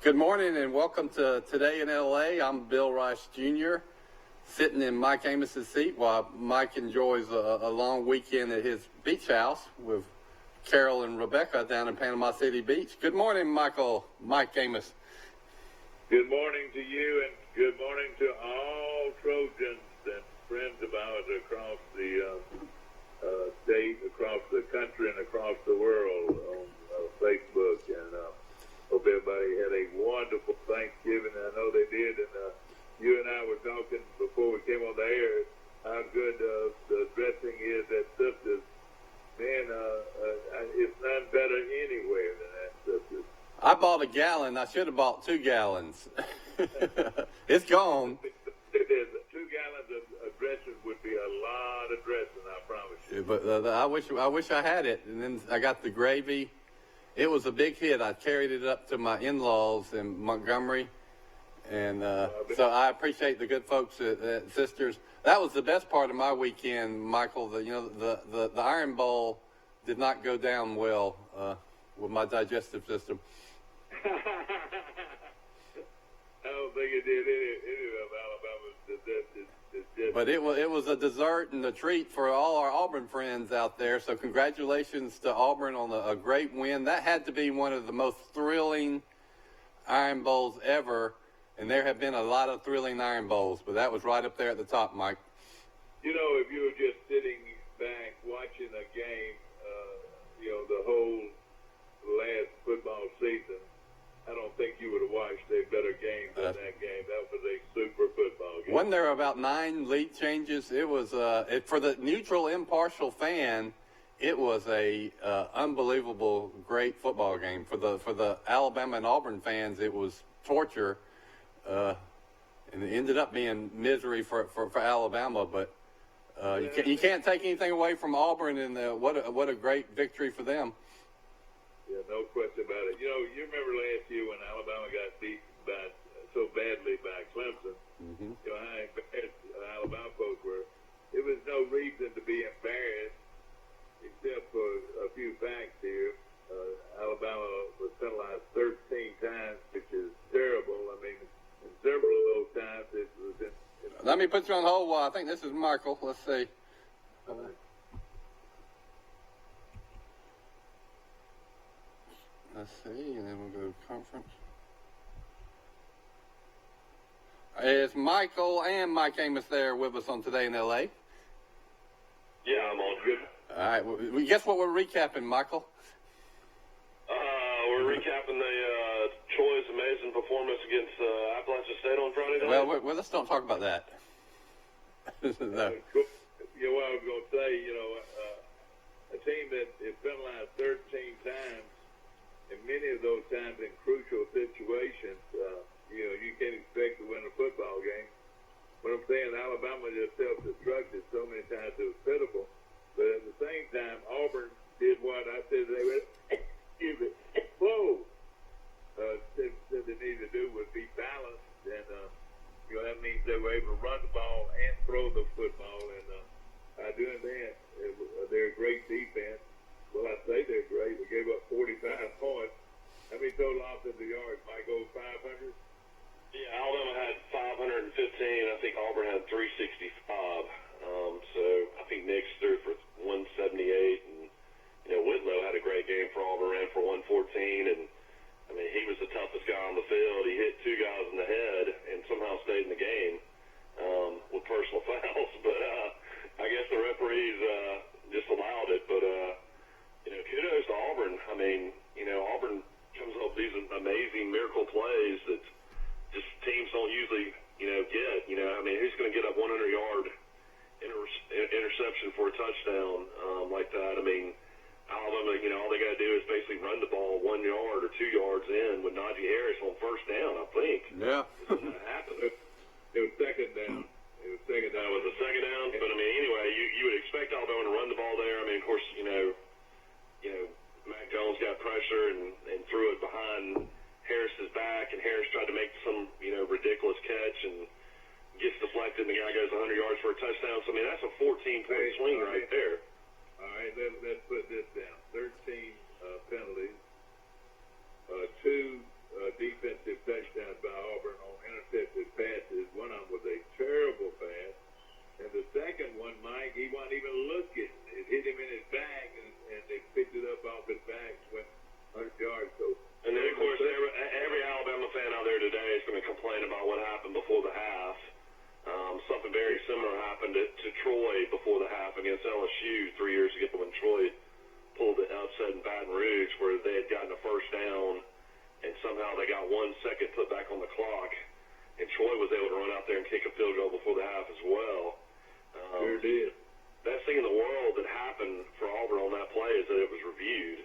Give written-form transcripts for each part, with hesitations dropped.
Good morning and welcome to Today in LA. I'm Bill Rice Jr., sitting in Mike Amos's seat while Mike enjoys a long weekend at his beach house with Carol and Rebecca down in Panama City Beach. Good morning, Mike Amos. Good morning to you and good morning to all Trojans and friends of ours across the state, across the country, and across the world on Facebook. And hope everybody had a wonderful Thanksgiving. I know they did, and you and I were talking before we came on the air how good the dressing is at Sisters. Man, it's none better anywhere than at Sisters. I bought a gallon. I should have bought 2 gallons. It's gone. It is. 2 gallons of dressing would be a lot of dressing, I promise you. But I wish I had it. And then I got the gravy. It was a big hit. I carried it up to my in-laws in Montgomery, and so I appreciate the good folks at Sisters. That was the best part of my weekend, Michael. The Iron Bowl did not go down well with my digestive system. I don't think it did any of Alabama's digestive. But it was a dessert and a treat for all our Auburn friends out there. So congratulations to Auburn on a great win. That had to be one of the most thrilling Iron Bowls ever. And there have been a lot of thrilling Iron Bowls, but that was right up there at the top, Mike. You know, if you were just sitting back watching a game, the whole last football season, I don't think you would have watched a better game than that game. That was a super football game. Wasn't there about 9 lead changes? It was for the neutral, impartial fan. It was a unbelievable, great football game. For the Alabama and Auburn fans, it was torture, and it ended up being misery for Alabama. But you can't take anything away from Auburn, and what a great victory for them. Yeah, no question about it. You remember last year when Alabama got beat so badly by Clemson, Mm-hmm. How embarrassed Alabama folks were. There was no reason to be embarrassed except for a few facts here. Alabama was penalized 13 times, which is terrible. I mean, in several of those times it was in Let me put you on hold while I think this is Michael. Let's see. Let's see, and then we'll go to conference. Is Michael and Mike Amos there with us on Today in LA? Yeah, I'm on good. All right. Well, guess what we're recapping, Michael? We're recapping the Troy's amazing performance against Appalachian State on Friday night. Well, let's don't talk about that. No. What I was going to say, a team that is penalized 13 times, and many of those times in crucial situations, you can't expect to win a football game. But I'm saying Alabama just self-destructed so many times it was pitiful. But at the same time, Auburn did what I said they would. Said they needed to do was be balanced, and that means they were able to run the ball and throw the football. And by doing that, they're a great defense. Well, I say they're great. We gave up 45 points. How many total offensive yards? Mike, over 500? Yeah, Alabama had 515. I think Auburn had 365. So I think Nick's threw for 178, and Whitlow had a great game for Auburn, ran for 114, and I mean he was the toughest guy on the field. He hit 2 guys in the head and somehow stayed in the game with personal fouls. But I guess the referees just allowed it. But kudos to Auburn. I mean, Auburn comes up with these amazing miracle plays that just teams don't usually, get. I mean, who's going to get up 100-yard interception for a touchdown like that? I mean, Alabama, all they got to do is basically run the ball 1 yard or 2 yards in with Najee Harris on first down, I think. Yeah. That happened. It was second down. That was the second down. But, I mean, anyway, you would expect Alabama to run the ball there. I mean, of course, Mac Jones got pressure and threw it behind Harris's back, and Harris tried to make some, ridiculous catch and gets deflected, and the guy goes 100 yards for a touchdown. So, I mean, that's a 14-point swing right there. All right, let's put this down. 13 penalties, 2 defensive somehow they got 1 second put back on the clock, and Troy was able to run out there and kick a field goal before the half as well. Sure did. Best thing in the world that happened for Auburn on that play is that it was reviewed,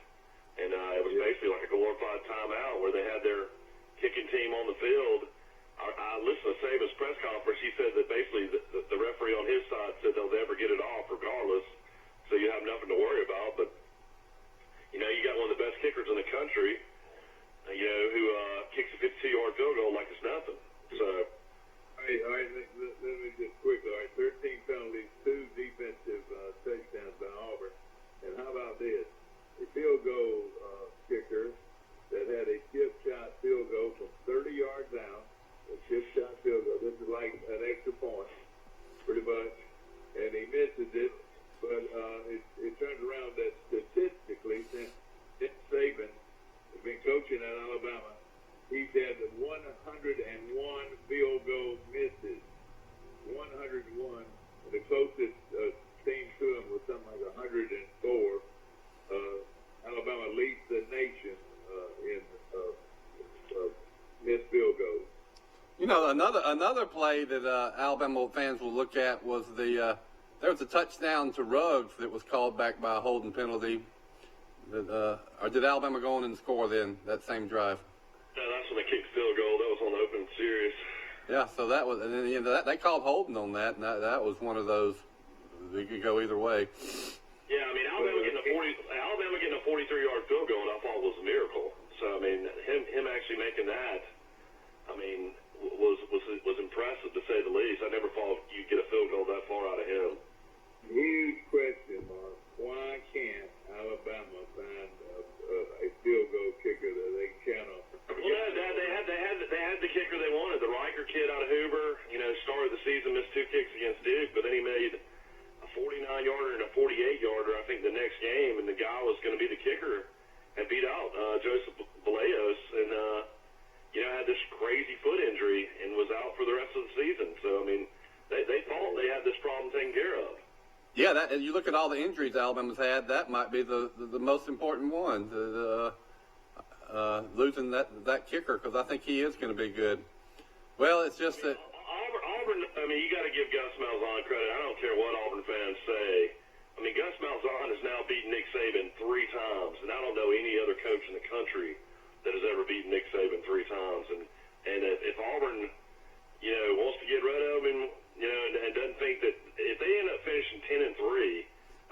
and it was basically like a glorified timeout where they had their kicking team on the field. I listened to Saban's press conference. He said that basically the referee on his side said they'll never get it off regardless, so you have nothing to worry about. But, you know, you got one of the best kickers in the country, you know, who kicks a 52-yard field goal like it's nothing. So, all right, let me just quickly. All right, 13 penalties, 2 defensive touchdowns by Auburn. And how about this? A field goal kicker that had a chip shot field goal from 30 yards out, a chip shot field goal. This is like an extra point, pretty much. And he misses it, but it turns around that statistically, since Nick Saban has been coaching at Alabama, he's had 101 field goal misses. 101. And the closest team to him was something like 104. Alabama leads the nation in missed field goals. You know, another play that Alabama fans will look at was there was a touchdown to Ruggs that was called back by a holding penalty. Or did Alabama go on and score then that same drive? No, that's when they kicked the field goal. That was on the open series. Yeah, so that was, and then you know, they called holding on that, and that was one of those. It could go either way. Yeah, I mean, Alabama getting a 43-yard field goal, I thought was a miracle. So I mean, him actually making that, I mean, was impressive to say the least. I never thought you'd get a field goal that far out of him. Huge question mark. Why can't Alabama find a field goal kicker that they can count on? Well, they had the kicker they wanted, the Riker kid out of Hoover. You know, started the season, missed 2 kicks against Duke, but then he made a 49-yarder and a 48-yarder, I think, the next game, and the guy was going to be the kicker and beat out Joseph Vallejos, and you know, had this crazy foot injury and was out for the rest of the season. So I mean, they thought they had this problem taken care of. Yeah, that, and you look at all the injuries Alabama's had, that might be the most important one, losing that kicker, because I think he is going to be good. Well, it's just that Auburn, I mean, you got to give Gus Malzahn credit. I don't care what Auburn fans say. I mean, Gus Malzahn has now beaten Nick Saban 3 times, and I don't know any other coach in the country that has ever beaten Nick Saban 3 times. And if Auburn, you know, wants to get rid of him, you know, and doesn't think that if they end up finishing 10-3,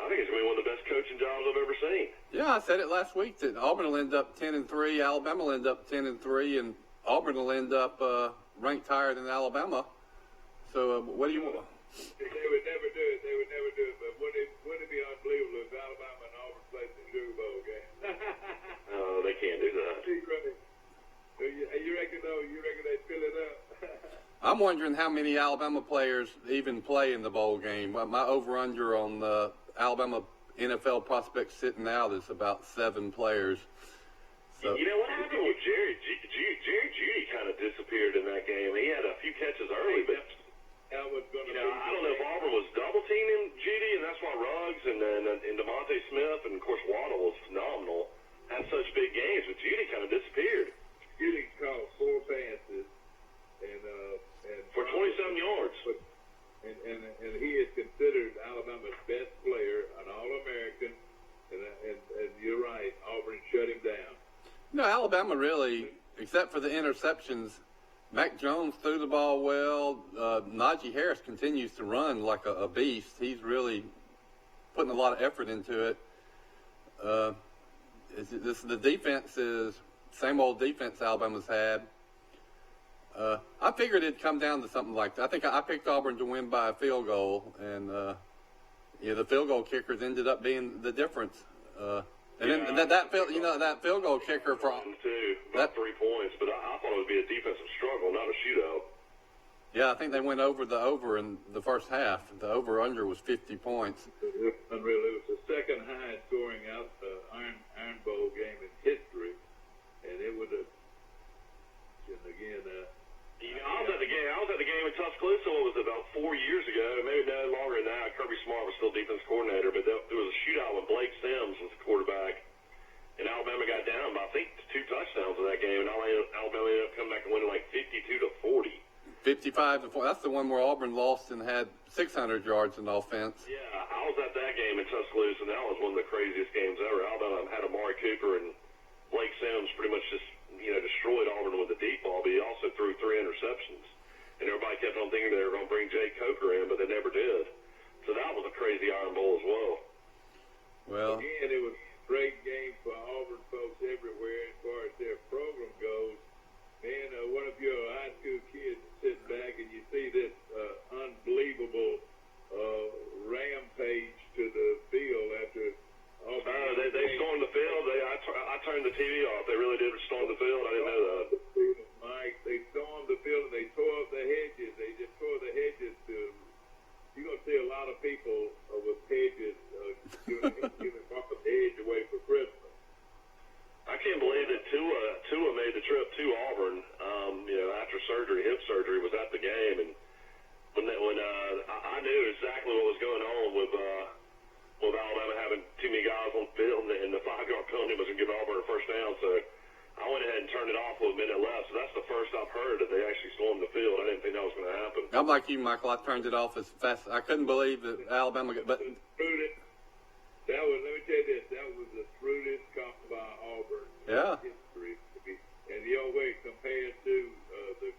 I think it's going to be one of the best coaching jobs I've ever seen. Yeah, I said it last week that Auburn will end up 10-3, Alabama will end up 10-3, and Auburn will end up ranked higher than Alabama. So what do you want? They would never do it. They would never do it. But wouldn't it be unbelievable if Alabama and Auburn played the Sugar Bowl game? Oh, they can't do that. You reckon they'd fill it up? I'm wondering how many Alabama players even play in the bowl game. My over-under on the Alabama NFL prospects sitting out is about 7 players. So, you know what happened with Jerry? Jerry Jeudy kind of disappeared in that game. He had a few catches early, but you know, I don't know if Auburn was double teaming Jeudy, and that's why Ruggs and DeMonte Smith and of course Waddle was phenomenal. Had such big games, but Jeudy kind of disappeared. Jeudy caught 4 passes and for 27 yards. And he is considered Alabama's best player, an All-American, and you're right, Auburn shut him down. you know, Alabama really, except for the interceptions, Mac Jones threw the ball well. Najee Harris continues to run like a beast. He's really putting a lot of effort into it. The defense is same old defense Alabama's had. I figured it'd come down to something like that. I think I picked Auburn to win by a field goal, and the field goal kickers ended up being the difference. That field goal kicker for about 3 points, but I thought it would be a defensive struggle, not a shootout. Yeah, I think they went over the over in the first half. The over-under was 50 points. It was unreal. It was the second highest scoring Iron Bowl game in history, and it would have. And again, I was at the game in Tuscaloosa. What was it, about 4 years ago? Maybe no longer than that. Kirby Smart was still defense coordinator, but there was a shootout when Blake Sims was the quarterback, and Alabama got down by think, 2 touchdowns in that game, and Alabama ended up coming back and winning like 52-40. 55-4. That's the one where Auburn lost and had 600 yards in offense. Yeah, I was at that game in Tuscaloosa, and that was one of the craziest games ever. Alabama had Amari Cooper, and Blake Sims pretty much just, destroyed Auburn with the deep ball, but he also threw 3 interceptions. And everybody kept on thinking they were going to bring Jay Coker in, but they never did. So that was a crazy Iron Bowl as well. Well, again, it was a great game for Auburn folks everywhere as far as their program goes. Man, one of your high school kids sitting back and you see this unbelievable rampage to the field after Auburn. They stormed the field. I turned the TV off. They really did storm the field. I didn't know that. Mike, they stormed the field and they tore up the hedges. They just tore the hedges to. You're going to see a lot of people with hedges giving off the hedge away for Christmas. I can't believe that Tua made the trip to Auburn. After surgery, hip surgery, was at the game, and when I knew exactly what was going on with Alabama having too many guys on the field, and the 5-yard penalty was going to give Auburn a first down. So I went ahead and turned it off with a minute left. So that's the first I've heard that they actually stormed the field. I didn't think that was going to happen. I'm like you, Michael. I turned it off as fast. I couldn't believe that Alabama. But let me tell you this. That was the shrewdest call by Auburn yeah. in history. And the only way compared to the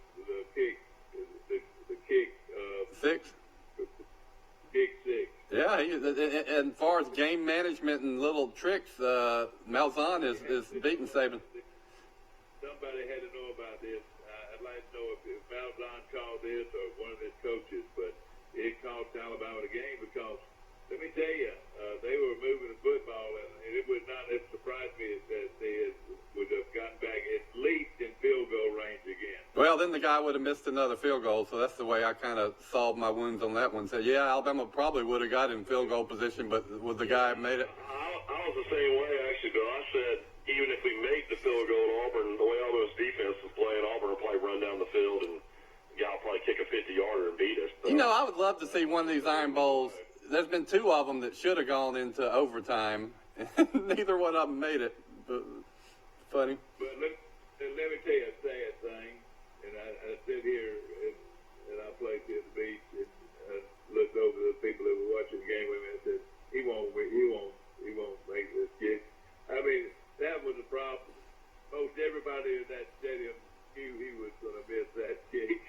kick, the kick. 6. Kick 6. Yeah, and as far as game management and little tricks, Malzahn is beating Saban. Somebody had to know about this. I'd like to know if Malzahn called this or one of his coaches, but it cost Alabama the game because, let me tell you, they were moving the football, and it would not have surprised me that they would have gotten back at least in field goal range again. Well, then the guy would have missed another field goal, so that's the way I kind of solved my wounds on that one. Said, yeah, Alabama probably would have got in field goal position, but would the guy made it? I was the same way, actually, Bill. I said, even if we make the field goal to Auburn, the way Auburn's defense is playing, Auburn will probably run down the field, and the guy will probably kick a 50-yarder and beat us. So. I would love to see one of these Iron Bowls. There's been 2 of them that should have gone into overtime. Neither one of them made it. But funny. But let me tell you a sad thing. And I sit here and I played here at the beach and looked over the people that were watching the game with me and said, he won't make this kick. I mean, that was the problem. Most everybody in that stadium knew he was going to miss that kick.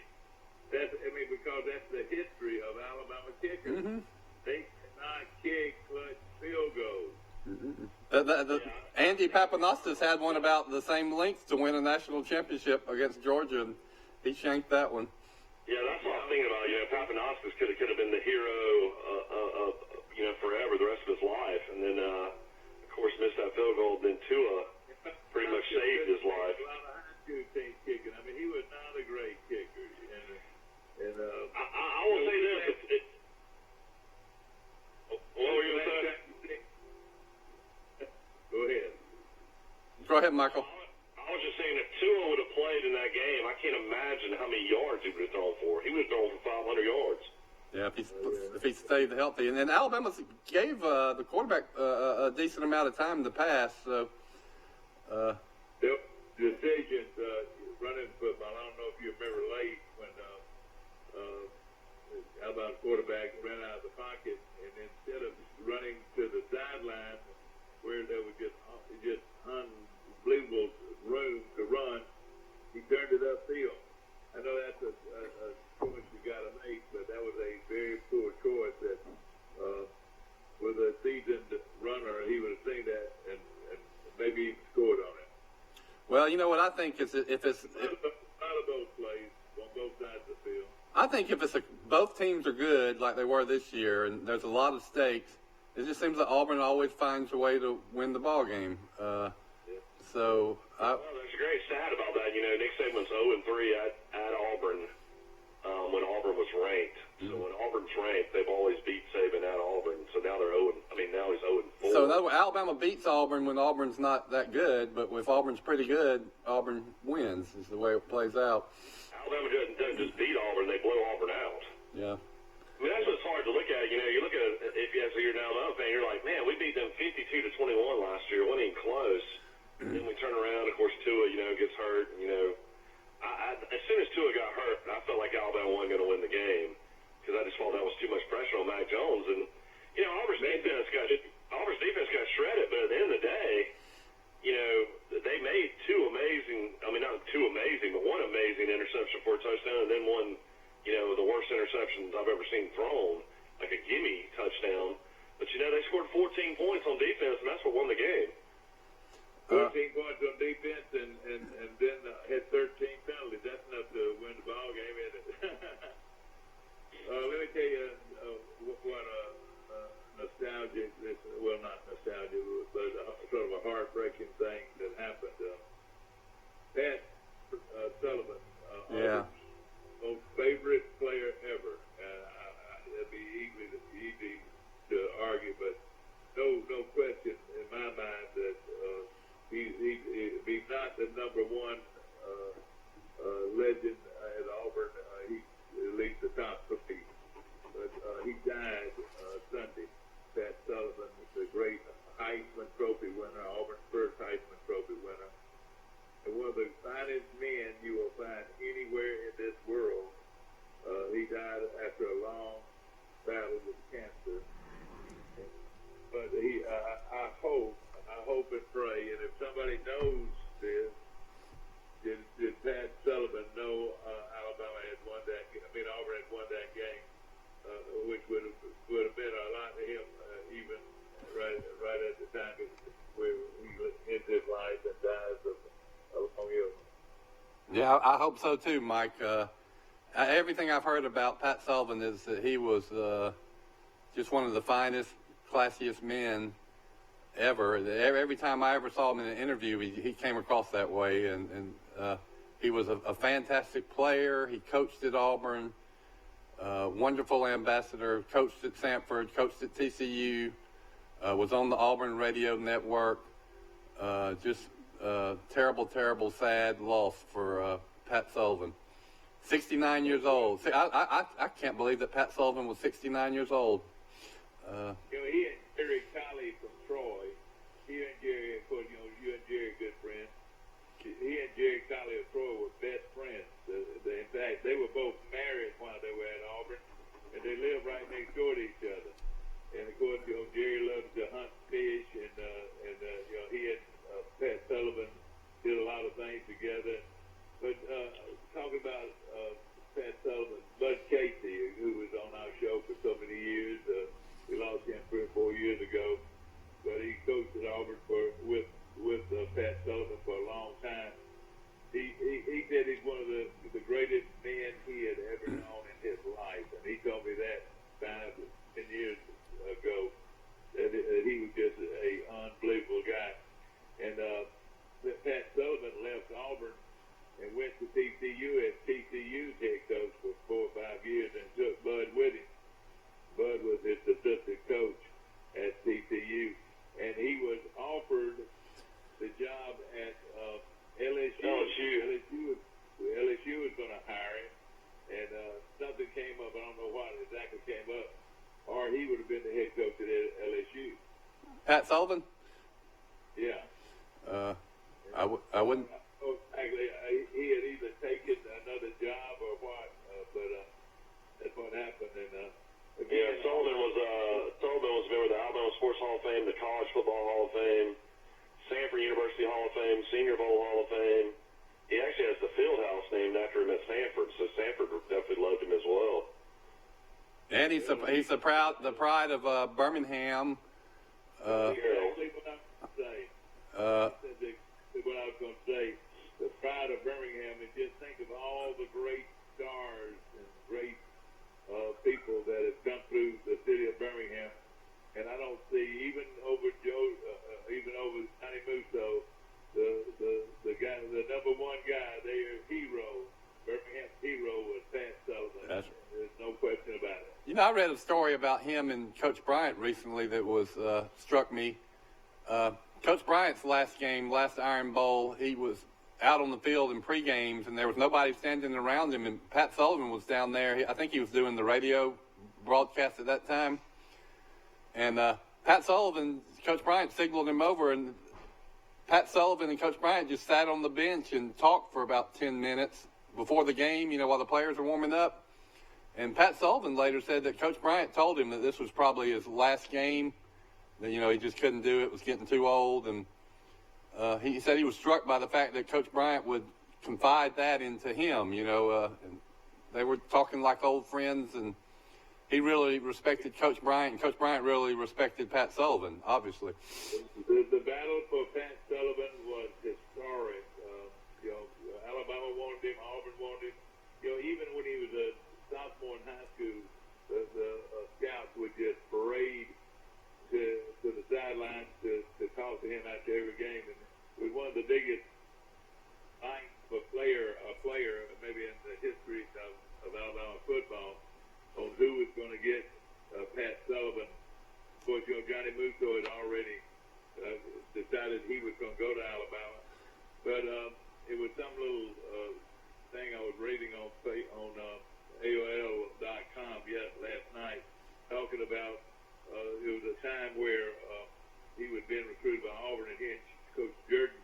Because that's the history of Alabama kickers. Mm-hmm. They cannot kick clutch field goals. Andy Papanostas had one about the same length to win a national championship against Georgia, and he shanked that one. Yeah, that's what I'm thinking about. Papanostas could have been the hero forever, the rest of his life, and then of course missed that field goal. Then Tua pretty much saved his life. A lot of high school teams kicking. I mean, he was not a great kicker. And I will say this. What were you going to say? Go ahead. Go ahead, Michael. I was just saying, if Tua would have played in that game, I can't imagine how many yards he would have thrown for. He would have thrown for 500 yards. Yeah, if he stayed healthy. And then Alabama gave the quarterback a decent amount of time to pass. So, the decisions running football, I don't know if you remember late when Alabama quarterback ran out of the pocket, and instead of running to the sideline where there was just unbelievable room to run, he turned it upfield. I know that's a choice you got to make, but that was a very poor choice. That with a seasoned runner, he would have seen that and maybe even scored on it. Well, you know what I think is if it's a lot of those plays on both sides of the field. I think if both teams are good like they were this year, and there's a lot of stakes, it just seems that Auburn always finds a way to win the ball game. Well, there's a great stat about that. Nick Saban's 0-3 at Auburn when Auburn was ranked. So when Auburn's ranked, they've always beat Saban at Auburn. So now now he's 0-4. So in other words, Alabama beats Auburn when Auburn's not that good, but if Auburn's pretty good, Auburn wins. Is the way it plays out. Alabama doesn't just beat Auburn; they blow Auburn out. Yeah. I mean, that's what's hard to look at. You look at it, if you're an Alabama fan, you're like, man, we beat them 52-21 last year, wasn't even close. And then we turn around was hurt. As soon as Tua got hurt, I felt like Alabama wasn't going to win the game because I just felt that was too much pressure on Mac Jones. And Auburn's defense got shredded, but at the end of the day, they made not two amazing, but one amazing interception for a touchdown, and then one, the worst interceptions I've ever seen thrown, like a gimme touchdown. But they scored 14 points on defense, and that's what won the game. 14 points on defense and then had 13 penalties. That's enough to win the ball game, isn't it? Let me tell you what nostalgic, well, not nostalgic, but sort of a heartbreaking thing that happened. Pat Sullivan, Yeah. most favorite player ever. It'd be easy to argue, but no question in my mind that he's not the number one legend at Auburn. He's at least the top 3. But he died Sunday. Pat Sullivan, the great Heisman Trophy winner, Auburn's first Heisman Trophy winner, and one of the finest men you will find anywhere in this world. He died after a long battle with cancer. But I hope and pray, and if somebody knows this, did Pat Sullivan know Alabama had won that game? Auburn had won that game, which would have been a lot to him, even right at the time where he ends his life and dies of long illness. Yeah, I hope so too, Mike. Everything I've heard about Pat Sullivan is that he was just one of the finest, classiest men ever. Every time I ever saw him in an interview, he came across that way, and he was a fantastic player. He coached at Auburn, wonderful ambassador, coached at Samford, coached at TCU, was on the Auburn radio network. Just terrible, terrible, sad loss for Pat Sullivan. 69 years old. See, I can't believe that Pat Sullivan was 69 years old. He and Jerry Colley from Troy, he and Jerry, of course, you and Jerry good friends. He and Jerry Colley of Troy were best friends. In fact, they were both married while they were at Auburn, and they lived right next door to each other. And of course, Jerry loved to hunt fish, and he and Pat Sullivan did a lot of things together. But talking about Pat Sullivan, Bud Casey, who was on our show for so many years, we lost him 3 or 4 years ago, but he coached at Auburn with Pat Sullivan for a long time. He said he's one of the greatest men he had ever known in his life, and he told me that 10 years ago, that he was just an unbelievable guy. And Pat Sullivan left Auburn and went to TCU as TCU's head coach for 4 or 5 years and took Bud with him. Bud was his assistant coach at TCU, and he was offered the job at LSU. LSU was going to hire him, and something came up. I don't know what exactly came up, or he would have been the head coach at LSU. Pat Sullivan? Yeah. I wouldn't. Actually, he had either taken another job or what, but that's what happened. And again, Sullivan was a member of the Alabama Sports Hall of Fame, the College Football Hall of Fame, Samford University Hall of Fame, Senior Bowl Hall of Fame. He actually has the field house named after him at Samford, so Samford definitely loved him as well. And he's the pride of Birmingham. Exactly what I was going to say. What I was going to say. The pride of Birmingham, and just think of all the great stars and great people that have come through the city of Birmingham. And I don't see, even over Johnny Musso, the guy, the number one guy, their hero, Birmingham's hero was Pat Sullivan. There's no question about it. I read a story about him and Coach Bryant recently that was struck me. Coach Bryant's last Iron Bowl, he was out on the field in pre-games, and there was nobody standing around him, and Pat Sullivan was down there. I think he was doing the radio broadcast at that time. And Pat Sullivan, Coach Bryant signaled him over, and Pat Sullivan and Coach Bryant just sat on the bench and talked for about 10 minutes before the game, while the players were warming up. And Pat Sullivan later said that Coach Bryant told him that this was probably his last game, that, he just couldn't do it, was getting too old. And he said he was struck by the fact that Coach Bryant would confide that into him, and they were talking like old friends, and he really respected Coach Bryant, and Coach Bryant really respected Pat Sullivan, obviously. The battle for Pat Sullivan was historic. Alabama wanted him, Auburn wanted him. Even when he was a sophomore in high school, the scouts would just parade to the sidelines to talk to him after every game. And it was one of the biggest nights for a player maybe in the history of Alabama football, on who was going to get Pat Sullivan. Of course, Johnny Musso had already decided he was going to go to Alabama. But it was some little thing I was reading on AOL.com last night, talking about it was a time where he was being recruited by Auburn, and he and Coach Jordan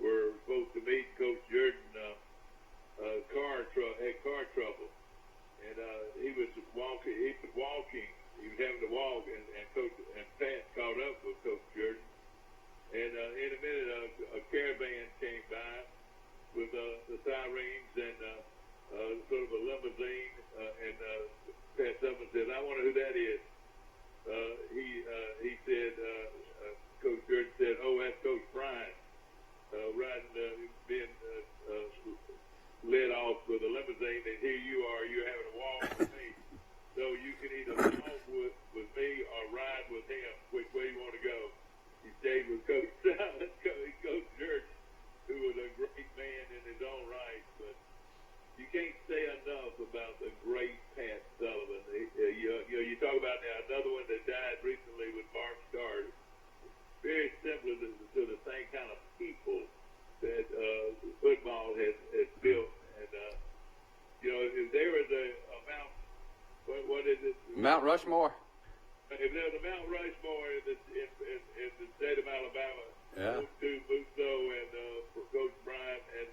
were supposed to meet. Coach Jordan had car trouble, and he was walking. He was having to walk, and Pat caught up with Coach Jordan. And in a minute, a caravan came by with the sirens and sort of a limousine. And Pat Sullivan said, "I wonder who that is." He said, Coach Jordan said, "Oh, that's Coach Bryant, being led off with a limousine, and here you are, you're having to walk with me. So you can either walk with me or ride with him. Which way you want to go?" He stayed with Coach Jordan, who was a great man in his own right. But you can't say enough about the great Pat Sullivan. You talk about another one that died recently with Mark Starr. Very similar to the same kind of people that football has built. And, if there was a Mount, what is it? Mount Rushmore. If there was a Mount Rushmore in the state of Alabama, yeah, those two, Musso and Coach Bryant and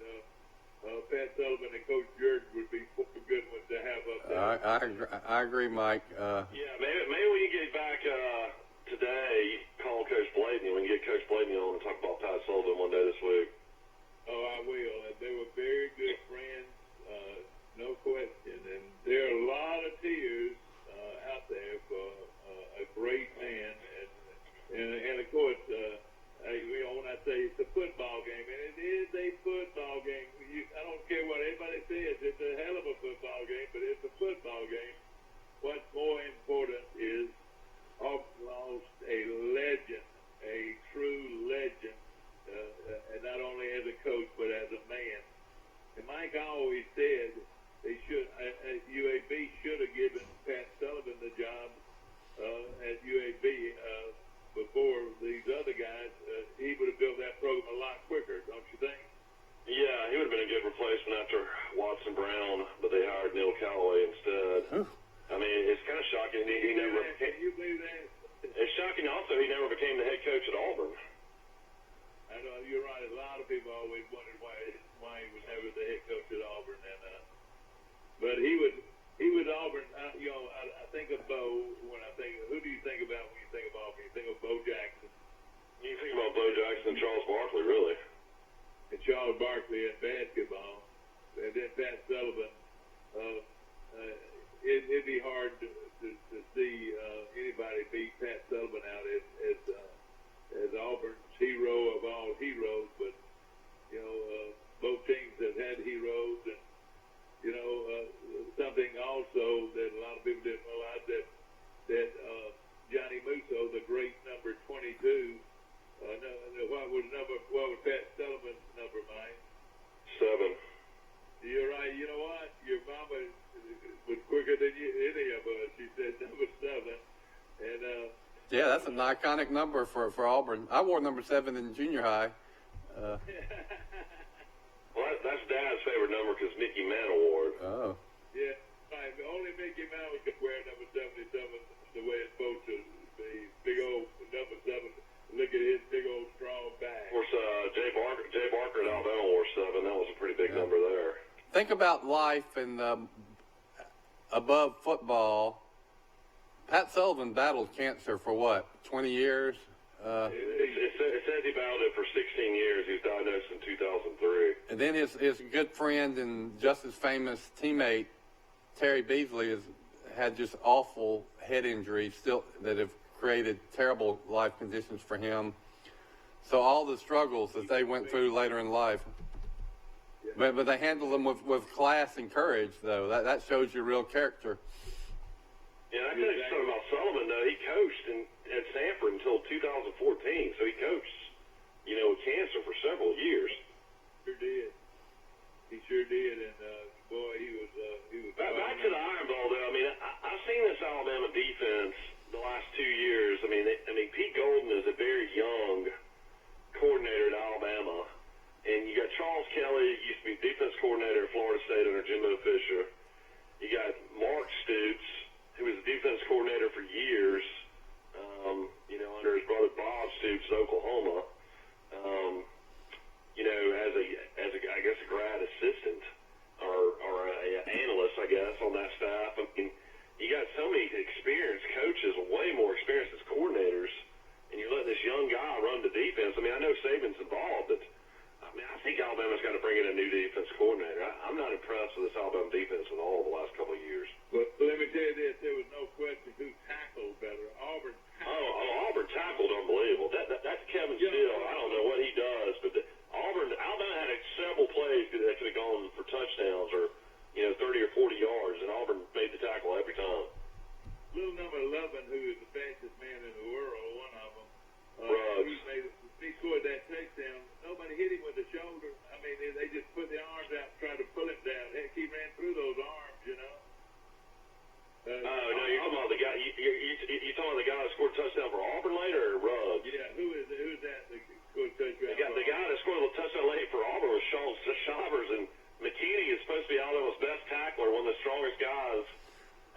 Pat Sullivan and Coach Jordan would be four good ones to have up there. I agree, Mike. Yeah, maybe we can get back today, call Coach Bladney. We can get Coach Bladney on and talk about Pat Sullivan one day this week. Oh, I will. And they were very good friends, no question. And there are a lot of tears out there for a great man. And of course, when I say it's a football game, and it is a football game. I don't care what anybody says. It's a hell of a football game, but it's a football game. What's more important is Auburn lost a legend, a true legend, and not only as a coach, but as a man. And Mike always said UAB should have given Pat Sullivan the job at UAB before these other guys. He would have built that program a lot quicker, don't you think? Yeah, he would have been a good replacement after Watson Brown, but they hired Neil Callaway instead. Huh. I mean, it's kind of shocking. He never. Can you believe that? It's shocking also he never became the head coach at Auburn. I know you're right. A lot of people always wondered why he was never the head coach at Auburn, but he was Auburn. I think of Bo when I think. Who do you think about when you think of Auburn? You think of Bo Jackson. You think about Bo Jackson and Charles Barkley, really? And Charles Barkley in basketball, and then Pat Sullivan. It'd be hard to see anybody beat Pat Sullivan out as Auburn's hero of all heroes. But both teams have had heroes, and something also that a lot of people didn't realize that Johnny Musso, the great number 22. What was Pat Sullivan's number, Mike? 7. You're right. You know what? Your mama was quicker than any of us. She said number 7. And yeah, that's an iconic number for Auburn. I wore number 7 in junior high. Well, that's Dad's favorite number because Mickey Mantle wore it. Oh. Yeah, right. Only Mickey Mantle could wear number 77 the way it's supposed to be. Big old number 7. Look at his big old strong back. Of course, Jay Barker at Alabama wore 7. That was a pretty big number there. Think about life and above football. Pat Sullivan battled cancer for what, 20 years? It says he battled it for 16 years. He was diagnosed in 2003. And then his good friend and just as famous teammate, Terry Beasley, has had just awful head injuries still that have created terrible life conditions for him. So all the struggles that they went through later in life. But they handled them with class and courage, though. That shows your real character. Yeah, I tell you something about Sullivan, though. He coached at Stanford until 2014, so he coached, with cancer for several years. Sure did. He sure did, and boy, he was. Back to the Iron Bowl, though. I mean, I've seen this Alabama defense the last 2 years. I mean, Pete Golden is a very young coordinator at Alabama, and you got Charles Kelly, used to be defense coordinator at Florida State under Jimbo Fisher. You got Mark Stoops, who was a defense coordinator for years, under his brother Bob Stoops at Oklahoma, as a grad assistant or a analyst, I guess, on that staff. I mean, you got so many experienced coaches, way more experienced as coordinators, and you're letting this young guy run the defense. I mean, I know Saban's involved, but I think Alabama's got to bring in a new defense coordinator. I'm not impressed with this Alabama defense at all the last couple of years. But let me tell you this: there was no question who tackled better. Auburn. Auburn tackled unbelievable. That's Kevin Steele. I don't know what he does, but Alabama had several plays that could have gone for touchdowns or 30 or 40 yards, and Auburn made the tackle every time. Little number 11, who is the fastest man in the world, one of them. He scored that touchdown. Nobody hit him with the shoulder. I mean, they just put the arms out and tried to pull him down. Heck, he ran through those arms, no, you're talking about the guy. You talking about the guy that scored a touchdown for Auburn later, or Ruggs? Yeah, who's that that scored a touchdown? The guy that scored a touchdown late for Auburn was Sean Shavers, and McKinney is supposed to be Alabama's best tackler, one of the strongest guys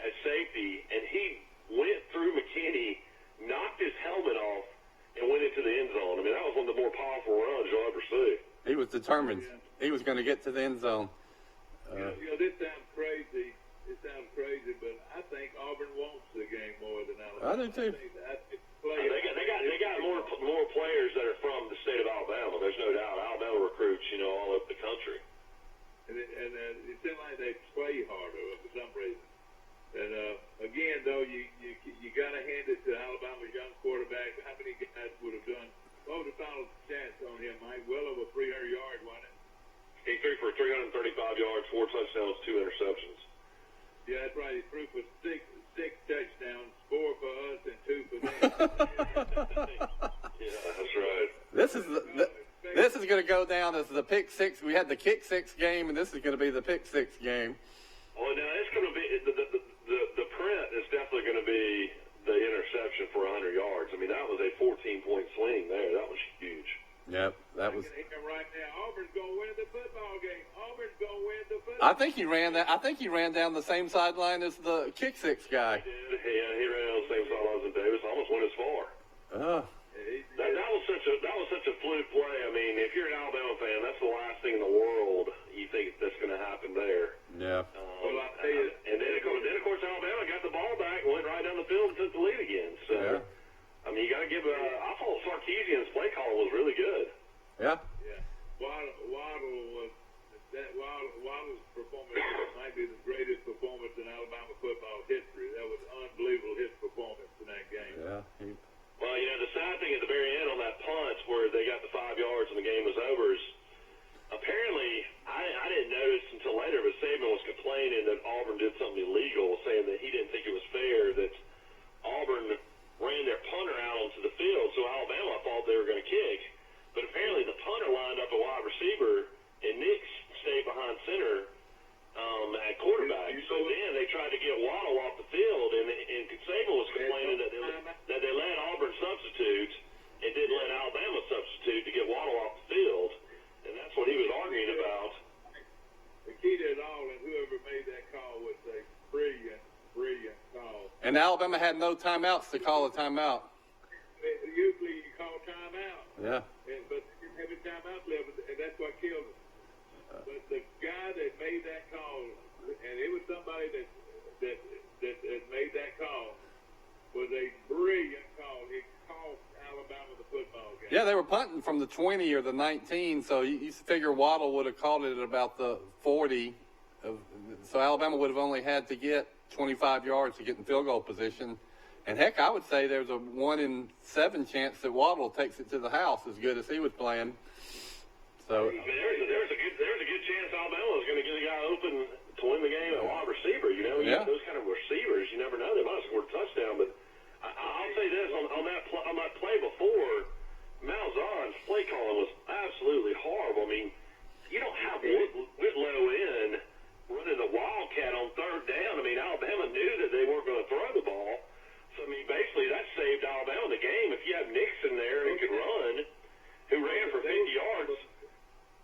at safety, and he went through McKinney, knocked his helmet off, and went into the end zone. I mean, that was one of the more powerful runs you'll ever see. He was determined. Yeah. He was going to get to the end zone. This sounds crazy. But I think Auburn wants the game more than Alabama. I do too. They got more players that are from the state of Alabama. There's no doubt. Alabama recruits, all over the country. And it seems like they play harder for some reason. And again, though, you got to hand it to Alabama's young quarterback. How many guys would have done? What was the final stats on him, Mike? Well over 300 yards, wasn't it? He threw for 335 yards, 4 touchdowns, 2 interceptions. Yeah, that's right. He threw for six touchdowns, 4 for us and 2 for them. Yeah, that's right. This is going to go down as the pick six. We had the kick six game, and this is going to be the pick six game. Well, now it's going to be the print is definitely going to be the interception for 100 yards. I mean, that was a 14-point swing there. That was huge. Yep, that was. Right now, Auburn's going to win the football game. Auburn's going to win the football. I think he ran that. I think he ran down the same sideline as the kick six guy. Yeah, he ran down the same sideline as Davis. Almost went as far. That was such a fluke play. I mean, if you're an Alabama fan, that's the last thing in the world you think that's going to happen there. Yeah. Well, I tell you, and then of course Alabama got the ball back and went right down the field and took the lead again. So, yeah. I mean, you got to give. I thought Sarkisian's play call was really good. Yeah. Yeah. Waddle's performance might be the greatest performance in Alabama football history. That was unbelievable, his performance in that game. Yeah. Well, the sad thing at the very end on that punt where they got the 5 yards and the game was over is apparently I didn't notice until later, but Saban was complaining that Auburn did something illegal, saying that he didn't think it was fair that Auburn ran their punter out onto the field, so Alabama thought they were going to kick. But apparently the punter lined up a wide receiver, and Nick stayed behind center at quarterback. So then they tried to get Waddle off the field, and Saban was complaining that they let Auburn substitute and didn't let Alabama substitute to get Waddle off the field, and that's what he was arguing about. The key to it all, and whoever made that call was a brilliant call. And Alabama had no timeouts to call a timeout. Usually you call timeout from the 20 or the 19, so you figure Waddle would have caught it at about the 40. So Alabama would have only had to get 25 yards to get in field goal position. And, heck, I would say there's a 1 in 7 chance that Waddle takes it to the house as good as he was playing. So I mean, there's a good chance Alabama was going to get a guy open to win the game at wide receiver. You know, Yeah. those kind of receivers, you never know. They might have scored a touchdown. But I'll say this, on that play before, Malzahn's play calling was absolutely horrible. I mean, you don't have Whitlow in running the Wildcat on third down. I mean, Alabama knew that they weren't going to throw the ball. So, I mean, basically that saved Alabama the game. If you have Nixon there who could run, who ran for 50 yards,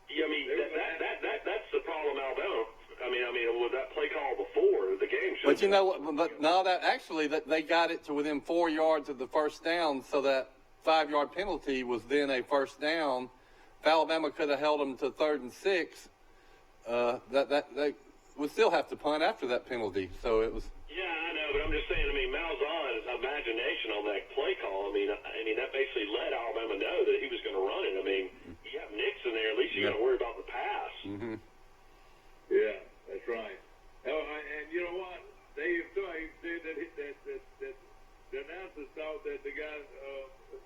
I mean, that's the problem, Alabama. I mean, with that play call before the game. But you know what? But no, that actually that they got it to within 4 yards of the first down, so that 5-yard penalty was then a first down. If Alabama could have held them to 3rd and 6, that they would still have to punt after that penalty. So it was. Yeah, I know, but I'm just saying. I mean, Malzahn's imagination on that play call. I mean, that basically let Alabama know that he was going to run it. I mean, you have Nixon there. At least you got to worry about the pass. Mm-hmm. Yeah, that's right. And you know what? They said that the announcers thought that the guy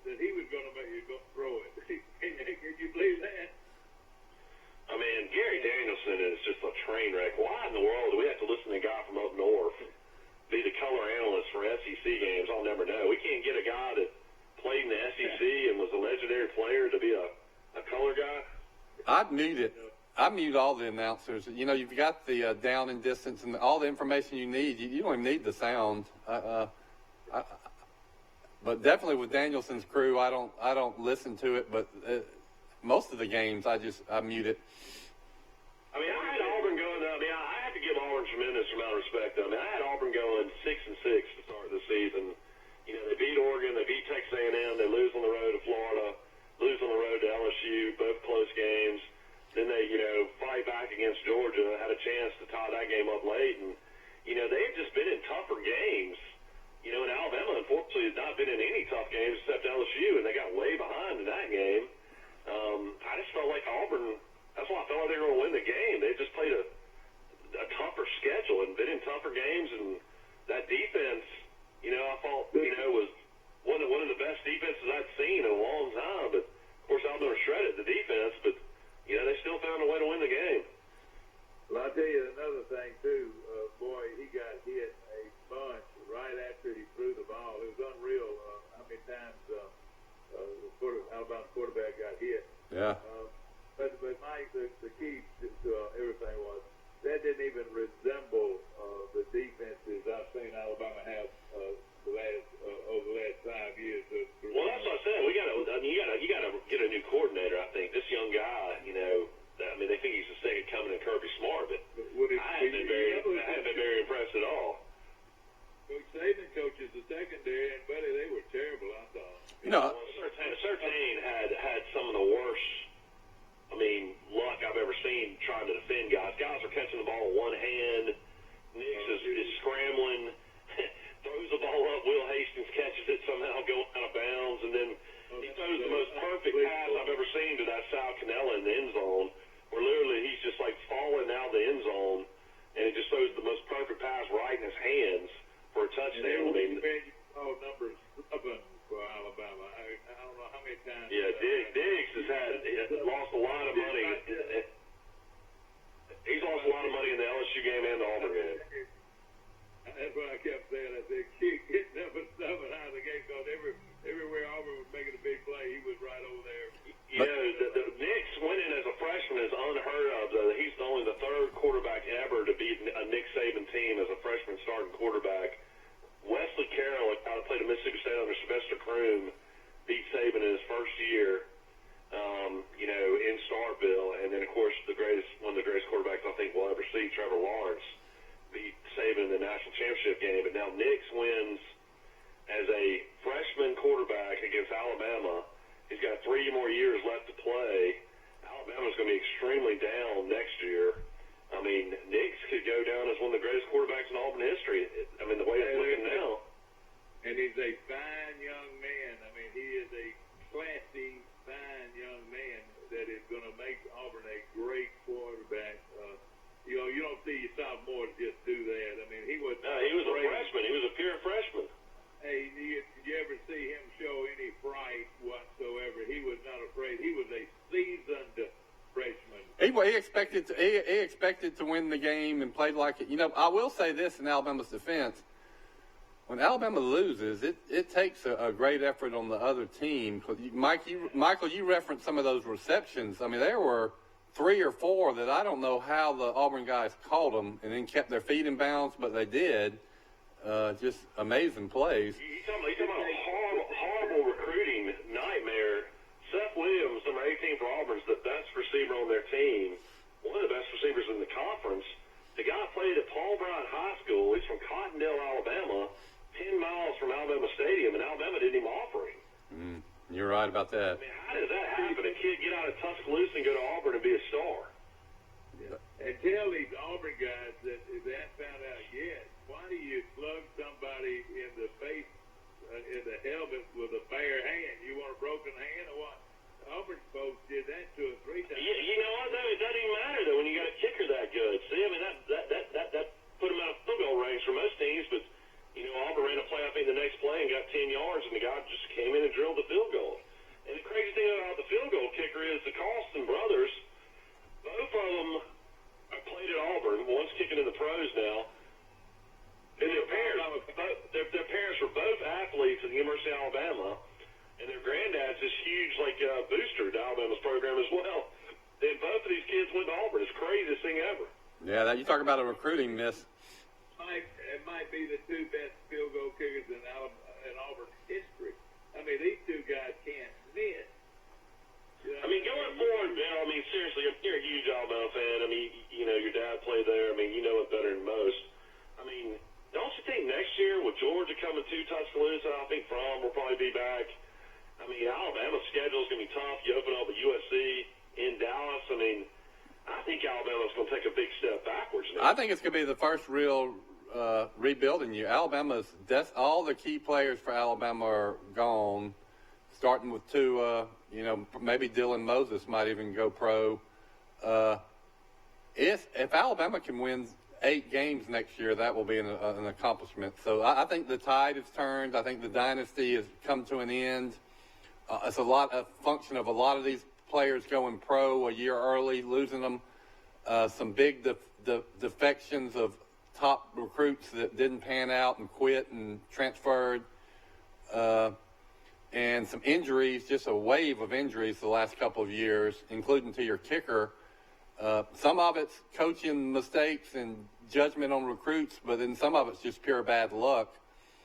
that he was going to throw it. Can you believe that? I mean, Gary Danielson is just a train wreck. Why in the world do we have to listen to a guy from up north be the color analyst for SEC games? I'll never know. We can't get a guy that played in the SEC and was a legendary player to be a color guy. I'd mute it. I mute all the announcers. You know, you've got the down and distance and all the information you need. You don't even need the sound. But definitely with Danielson's crew, I don't listen to it. But most of the games, I mute it. I mean, I had Auburn going. I have to give Auburn a tremendous amount of respect. I mean, I had Auburn going 6-6 to start the season. You know, they beat Oregon, they beat Texas A&M, they lose on the road to Florida, lose on the road to LSU, both close games. Then they, fight back against Georgia, had a chance to tie that game up late. And, they've just been in tougher games. And Alabama, unfortunately, has not been in any tough games except LSU, and they got way behind in that game. I just felt like Auburn, that's why I felt like they were going to win the game. They just played a tougher schedule and been in tougher games. And that defense, I thought, was one of the best defenses I'd seen in a long time. But, of course, Alabama shredded the defense, but they still found a way to win the game. Well, I'll tell you another thing, too. Boy, he got hit a bunch right after he threw the ball. It was unreal how many times the Alabama quarterback got hit. Yeah. But Mike, the key to everything was that didn't even resemble the defenses I've seen Alabama have over the last 5 years. Well, that's what I said. You got to get a new coordinator. I think this young guy, they think he's the second coming to Kirby Smart, but I haven't been very impressed at all. Coach Saban coaches the secondary, and buddy, they were terrible. I thought. Surtain had some of the worst, luck I've ever seen trying to defend guys. Guys are catching the ball with one hand. Nix is scrambling, throws the ball up. Will Hastings catches it somehow going out of bounds, and then he throws the most perfect pass I've ever seen to that Sal Cannella in the end zone, where literally he's just like falling out of the end zone, and he just throws the most perfect pass right in his hands for a touchdown. Numbers 7 for Alabama. I don't know how many times. Yeah, Diggs has lost a lot of money. He's lost a lot of money in the LSU game and the Auburn game. That's what I kept saying. I said, keep getting number 7 out of the game, because everywhere Auburn was making a big play, he was right over there. The Knicks winning as a freshman is unheard of. He's only the third quarterback ever to beat a Nick Saban team as a freshman starting quarterback. Wesley Carroll, who played at Mississippi State under Sylvester Croom, beat Saban in his first year, in Starkville. And then, of course, one of the greatest quarterbacks I think we'll ever see, Trevor Lawrence, beat Saban in the national championship game. But now Nix wins as a freshman quarterback against Alabama. He's got 3 more years left to play. Alabama's going to be extremely down next year. Nix could go down as one of the greatest quarterbacks in Auburn history. The way it's looking now. And he's a fine young man. He is a classy fine young man that is going to make Auburn a great quarterback. You know, you don't see your sophomores just do that. I mean, he was. No, he was a freshman. He was a pure freshman. Hey, did you ever see him show any fright whatsoever? He was not afraid. He was a seasoned freshman. He expected to win the game and played like it. You know, I will say this in Alabama's defense. When Alabama loses, it takes a great effort on the other team. Michael, you referenced some of those receptions. I mean, there were 3 or 4 that I don't know how the Auburn guys caught them and then kept their feet in bounds, but they did. Just amazing plays. You're talking about a horrible recruiting nightmare. Seth Williams, number 18 for Auburn, is the best receiver on their team, one of the best receivers in the conference. The guy played at Paul Bryant High School. He's from Cottondale, Alabama, 10 miles from Alabama Stadium, and Alabama didn't even offer him. You're right about that. I mean, how does that happen? A kid get out of Tuscaloosa and go to Auburn and be a star? Yeah. And tell these Auburn guys that if they haven't found out yet, why do you slug somebody in the face, in the helmet with a bare hand? You want a broken hand or what? Auburn folks did that 2 or 3 times. You know what, though? It doesn't even matter, though, when you got a kicker that good. See, I mean, that put him out of field goal range for most teams, but, you know, Auburn ran a play, I think, the next play and got 10 yards, and the guy just came in and drilled the field goal. And the crazy thing about the field goal kicker is the Carlson brothers, both of them played at Auburn. One's kicking in the pros now. And their parents were both athletes at the University of Alabama, and their granddad's this huge, booster to Alabama's program as well. And both of these kids went to Auburn. It's the craziest thing ever. Yeah, you talk about a recruiting miss. It might be the 2 best field goal kickers in Auburn history. I mean, these 2 guys can't miss. You know, I mean, going forward, Bill, I mean, seriously, you're a huge Alabama fan. I mean, you know, your dad played there. I mean, you know it better than most. I mean, don't you think next year with Georgia coming to Tuscaloosa, I think Fromm will probably be back. I mean, Alabama's schedule is going to be tough. You open up with USC in Dallas. I mean, I think Alabama's going to take a big step backwards now. I think it's going to be the first real rebuilding year. All the key players for Alabama are gone, starting with Tua. You know, maybe Dylan Moses might even go pro. If Alabama can win 8 games next year, that will be an accomplishment. So I think the tide has turned. I think the dynasty has come to an end. It's a function of a lot of these players going pro a year early, losing them. Some big defections of top recruits that didn't pan out and quit and transferred. And some injuries, just a wave of injuries the last couple of years, including to your kicker. Some of it's coaching mistakes and judgment on recruits, but then some of it's just pure bad luck.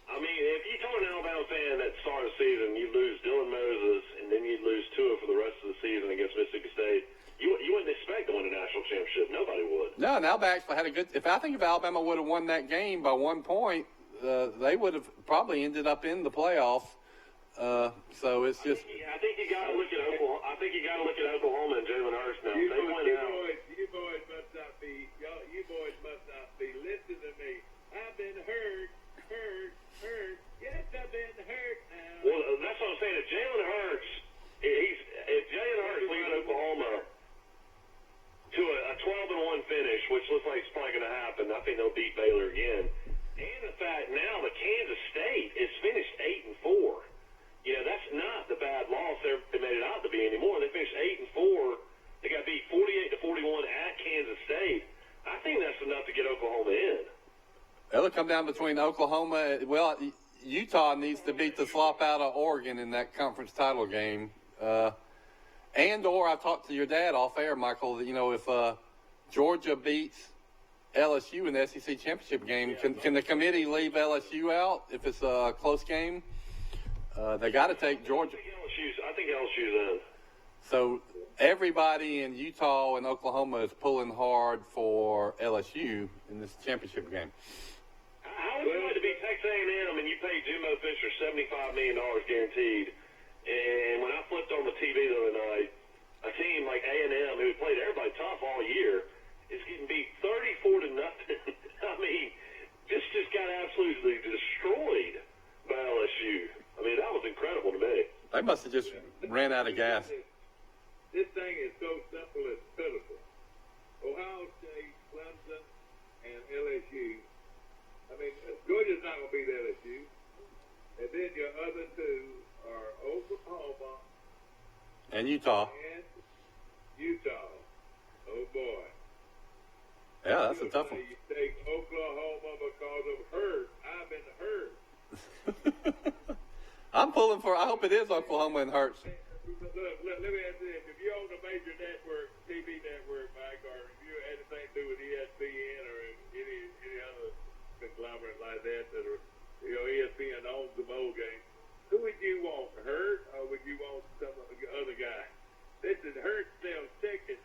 I mean, if you told an Alabama fan at the start of the season you lose Dylan Moses and then you'd lose Tua for the rest of the season against Mississippi State, you wouldn't expect to win a national championship. Nobody would. No, and Alabama actually had a good. I think if Alabama would have won that game by 1 point, they would have probably ended up in the playoffs. So it's just. I think you got to look at Oklahoma. I think you got to look at Oklahoma and Jalen Hurts now. You boys must not be. You boys must not be. Listen to me. I've been hurt. Yes, I've been hurt now. Well, that's what I'm saying. If Jalen Hurts, if Jalen Hurts leads Oklahoma to a 12-1 finish, which looks like it's probably going to happen, I think they'll beat Baylor again. And the fact now that Kansas State is finished 8-4. You know, that's not the bad loss they made it out to be anymore. They finished 8-4. They got beat 48-41 at Kansas State. I think that's enough to get Oklahoma in. It'll come down between Oklahoma. Well, Utah needs to beat the slop out of Oregon in that conference title game. Or I talked to your dad off air, Michael, that, you know, if Georgia beats LSU in the SEC championship game, can the committee leave LSU out if it's a close game? They got to take Georgia. I think LSU's in. So everybody in Utah and Oklahoma is pulling hard for LSU in this championship game. How would you like to be Texas A&M and you pay Jimbo Fisher $75 million guaranteed? And when I flipped on the TV the other night, a team like A&M, who played everybody tough all year, is getting beat 34-0. I mean, just got absolutely destroyed by LSU. I mean, that was incredible to me. They must have just ran out of gas. This thing is so simple, it's pitiful. Ohio State, Clemson, and LSU. I mean, Georgia's not going to beat LSU. And then your other two are Oklahoma And Utah. and Utah. Oh, boy. Yeah, that's a tough one. You take Oklahoma because of hurt. I've been hurt. I'm pulling for. I hope it is Oklahoma and Hurts. Look, let me ask you this. If you own a major network, TV network, Mike, or if you had anything to do with ESPN or any other conglomerate like that, ESPN owns the bowl game, who would you want, Hurt, or would you want some other guy? This is Hurt sells tickets.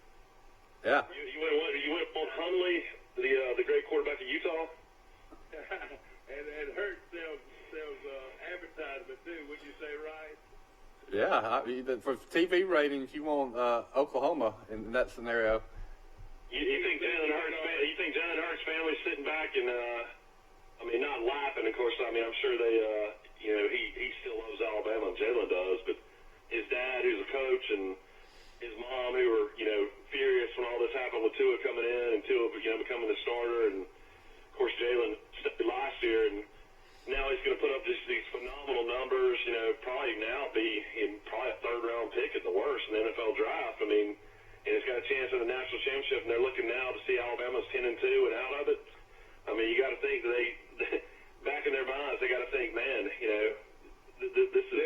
Yeah. You would have pulled Hundley, the great quarterback of Utah. and Hurt sells advertisement too. Would you say right? Yeah. For TV ratings, you want Oklahoma in that scenario. You think Jalen Hurts family's sitting back and not laughing? Of course, I'm sure they he still loves Alabama and Jalen does, but his dad, who's a coach, and his mom, who were furious when all this happened with Tua coming in and Tua becoming the starter, and of course Jalen stepped last year, and now he's going to put up just these phenomenal numbers. Probably now be in probably a third-round pick at the worst in the NFL draft. And he's got a chance at the national championship, and they're looking now to see Alabama's 10-2 and out of it. You got to think that they back in their minds, they got to think, man, this is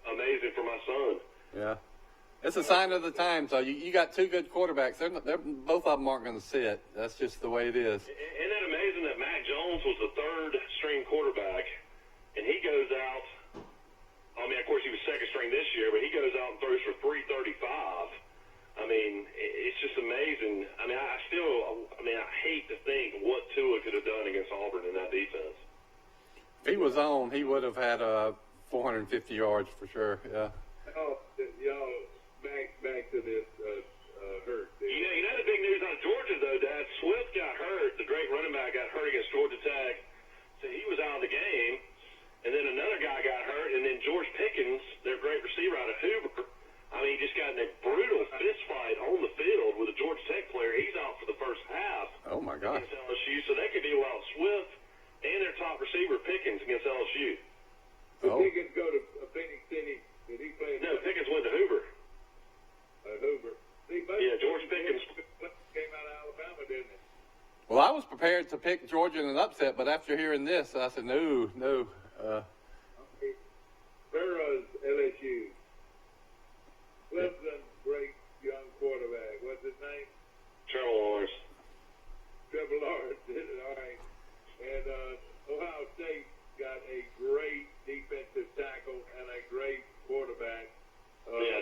amazing for my son. Yeah. It's a sign of the times. So you got two good quarterbacks. They're both of them aren't going to sit. That's just the way it is. Isn't that amazing that Mac Jones was the third-string quarterback, and he goes out. Of course, he was second-string this year, but he goes out and throws for 335. It's just amazing. I hate to think what Tua could have done against Auburn in that defense. If he was on, he would have had 450 yards for sure. Yeah. Y'all, back to this Hurt. You know the big news out of Georgia, though, Dad. Swift got hurt. The great running back got hurt against Georgia Tech, so he was out of the game. And then another guy got hurt, and then George Pickens, their great receiver out of Hoover, he just got in a brutal fist fight on the field with a Georgia Tech player. He's out for the first half. Oh, my gosh. Against LSU, so they could be without Swift and their top receiver, Pickens, against LSU. Did Pickens go to Phoenix City? Did he play? No, Pickens went to Hoover. Hoover. George Pickens came out of Alabama, didn't he? Well, I was prepared to pick Georgia in an upset, but after hearing this, I said, no. Burroughs, LSU. Clemson, great young quarterback. What's his name? Trevor Lawrence. Trevor Lawrence did it, all right. And Ohio State got a great defensive tackle and a great quarterback.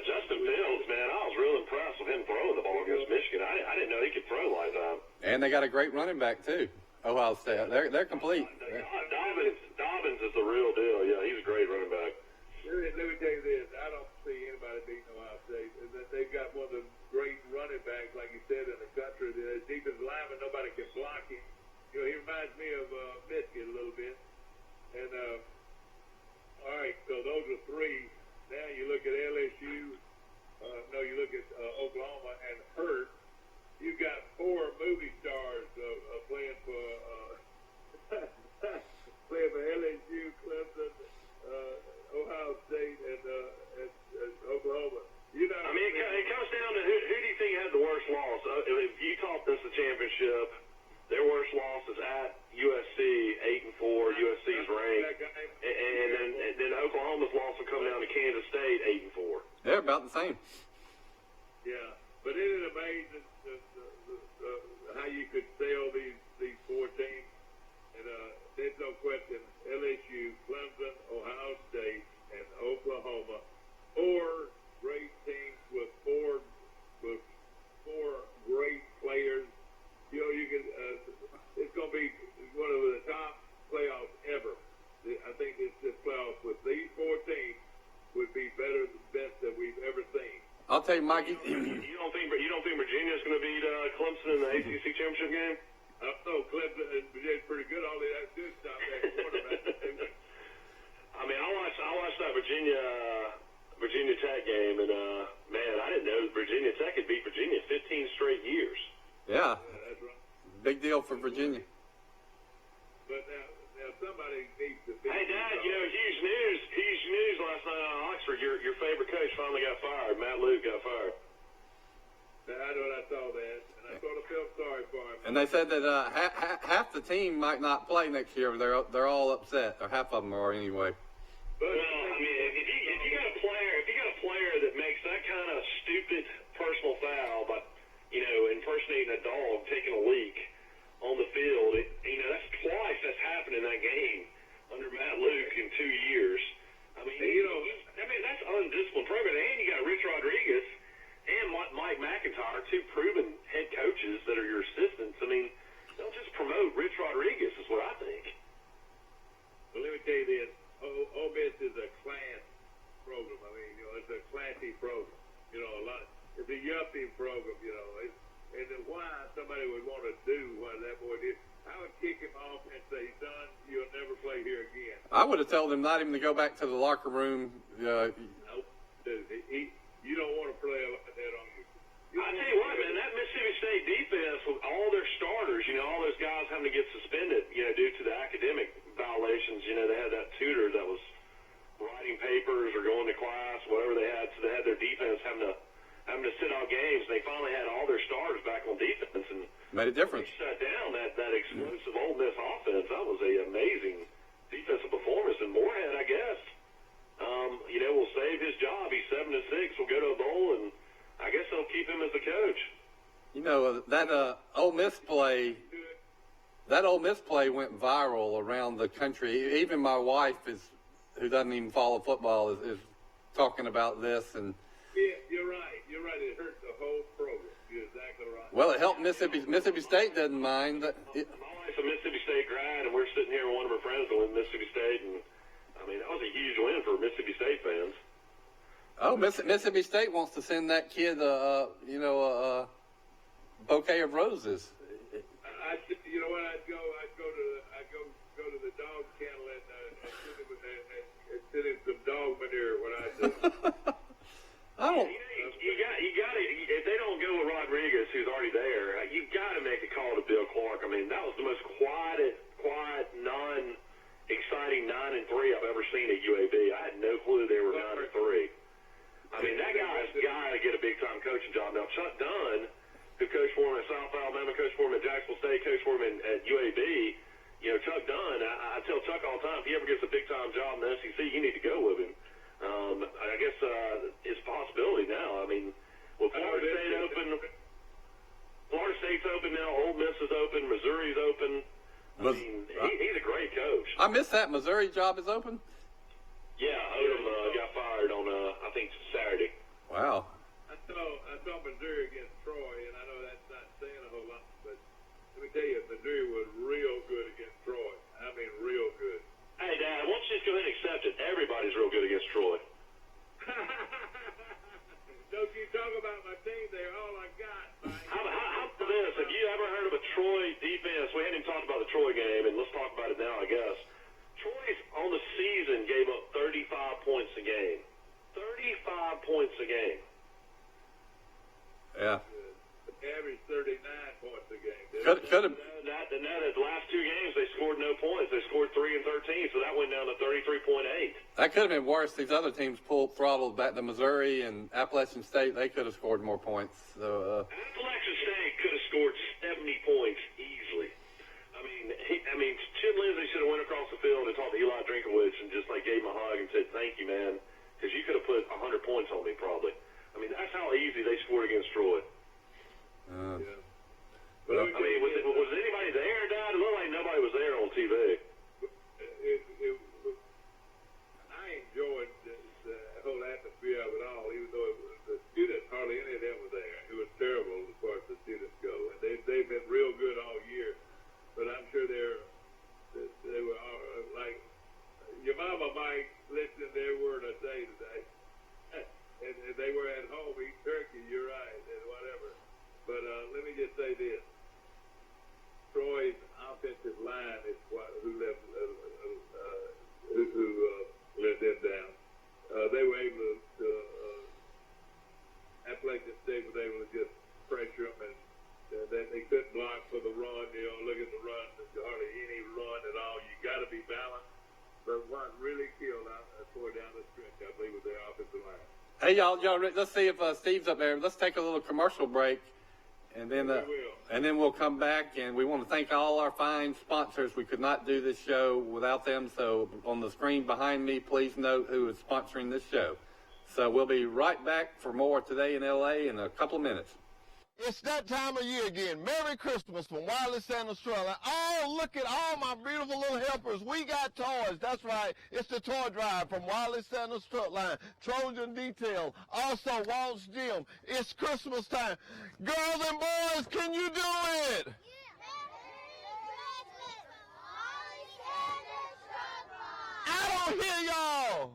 Justin Fields, man, I was real impressed with him throwing the ball against Michigan. I didn't know he could throw like that. And they got a great running back, too. Ohio State. They're complete. Dobbins is the real deal. Yeah, he's a great running back. Let me tell you this. I don't see anybody beating Ohio State. They've got one of the great running backs, like you said, in the country. The defensive lineman, nobody can block him. He reminds me of Michigan a little bit. And, all right, so those are three. Now you look at LSU. You look at Oklahoma and Hurt. You've got four movie stars playing for LSU, Clemson, Ohio State, and Oklahoma. It comes down to who do you think had the worst loss? If Utah wins the championship, their worst loss is at USC, 8-4. USC's ranked, and then Oklahoma's loss will come down to Kansas State, 8-4. They're about the same. Yeah, but isn't it amazing how you could sell these four teams? And there's no question, LSU, Clemson, Ohio State, and Oklahoma, four great teams with four great players. You can. It's going to be one of the top playoffs ever. I think this playoff with these four teams would be better than the best that we've ever seen. I'll tell you, Mike. You don't think Virginia's going to beat Clemson in the ACC championship game? I don't know. Clemson and Virginia's pretty good. All they have to do is stop that quarterback. I watched that Virginia Virginia Tech game, and man, I didn't know Virginia Tech had beat Virginia 15 straight years. Yeah, that's right. big deal for Virginia. But now somebody needs to. Hey, Dad, huge news last night on Oxford. Your favorite coach finally got fired. Matt Luke got fired. I know I saw that, and I sort of felt sorry for him. And they said that half the team might not play next year. They're all upset, or half of them are anyway. Well, I mean, if you got a player that makes that kind of stupid personal foul by, impersonating a dog taking a leak on the field, that's twice that's happened in that game under Matt Luke in 2 years. I mean, that's undisciplined program. And you got Rich Rodriguez and Mike McIntyre, two proven head coaches that are your assistants. I mean, they'll just promote Rich Rodriguez is what I think. Well, let me tell you this. Ole Miss is a class program. I mean, it's a classy program. It's a yuppie program, and then why somebody would want to do what that boy did, I would kick him off and say, son, you'll never play here again. I would have told him not even to go back to the locker room. Nope. You don't want to play like that on you. I tell you what, man, that Mississippi State defense with all their starters, all those guys having to get suspended, due to the academic violations. They had that tutor that was writing papers or going to class, whatever they had. So they had their defense having to sit out games. And they finally had all their starters back on defense and made a difference. They shut down that explosive Ole Miss offense. That was an amazing defensive performance. And Moorhead, I guess, will save his job. He's 7-6. Will go to a bowl, and I guess they'll keep him as the coach. That Ole Miss play went viral around the country. Even my wife who doesn't even follow football, is talking about this. And yeah, you're right. It hurt the whole program. You're exactly right. Well, it helped Mississippi State doesn't mind. My wife's a Mississippi State grad, and we're sitting here with one of her friends that went to Mississippi State, and I mean that was a huge win for Mississippi State fans. Oh, Mississippi State wants to send that kid a bouquet of roses. You know what? I'd go to the dog kennel and send him some dog manure. What I do. I don't. You got to. If they don't go with Rodriguez, who's already there, you got to make a call to Bill Clark. I mean, that was the most quiet, non-exciting 9-3 I've ever seen at UAB. I had no clue they were 9-3. I mean, that guy's got to get a big-time coaching job. Now, Chuck Dunn, who coached for him at South Alabama, coached for him at Jacksonville State, coached for him at UAB, Chuck Dunn, I tell Chuck all the time, if he ever gets a big-time job in the SEC, you need to go with him. I guess it's a possibility now. I mean, with Florida State's open now, Ole Miss is open, Missouri's open. He's a great coach. I missed that. Missouri job is open? Yeah, Odom got fired on, I think, Saturday. Wow. I saw Missouri against Troy, and I know that's not saying a whole lot, but let me tell you, Missouri was real good against Troy. I mean, real good. Hey, Dad, why don't you just go ahead and accept it? Everybody's real good against Troy. Don't you talk about my team? They're all I got. How about this? Have you ever heard of a Troy defense? We haven't even talked about the Troy game, and let's talk about it now, I guess. Troy's on the season gave up 35 points a game. 35 points a game. Yeah. Average 39 points a game. Could have. The last two games, they scored no points. They scored 3 and 13, so that went down to 33.8. That could have been worse. These other teams throttled back to Missouri and Appalachian State. They could have scored more points. So, Appalachian State could have scored 70 points easily. I mean, Chip Lindsey should have went across the field and talked to Eli Drinkowitz and just gave him a hug and said, "Thank you, man," because you could have put 100 points on me probably. I mean, that's how easy they scored against Troy. Yeah. I mean, was anybody there, Dad? It looked like nobody was there on TV. I enjoyed the whole atmosphere of it all, even though the students, hardly any of them were there. It was terrible as far as the students go. And they've been real good all year. But I'm sure they were all, like, your mama might listen to every word I say today. and they were at home eating turkey, you're right, and whatever. But let me just say this. Troy's offensive line is who let them down. they were able to Appalachian State was able to just pressure them, and they couldn't block for the run. Look at the run. There's hardly any run at all. You got to be balanced. But what really killed toward down the stretch, I believe, was their offensive line. Hey, y'all, let's see if Steve's up there. Let's take a little commercial break, and then we'll come back. And we want to thank all our fine sponsors. We could not do this show without them. So on the screen behind me, please note who is sponsoring this show. So we'll be right back for more Today in LA in a couple of minutes. It's that time of year again. Merry Christmas from Wireless San Australia. Oh, look at all my beautiful little helpers. We got toys. That's right. It's the toy drive from Wireless San Australia. Trojan Detail. Also, Walt's Gym. It's Christmas time. Girls and boys, can you do it? I don't hear y'all.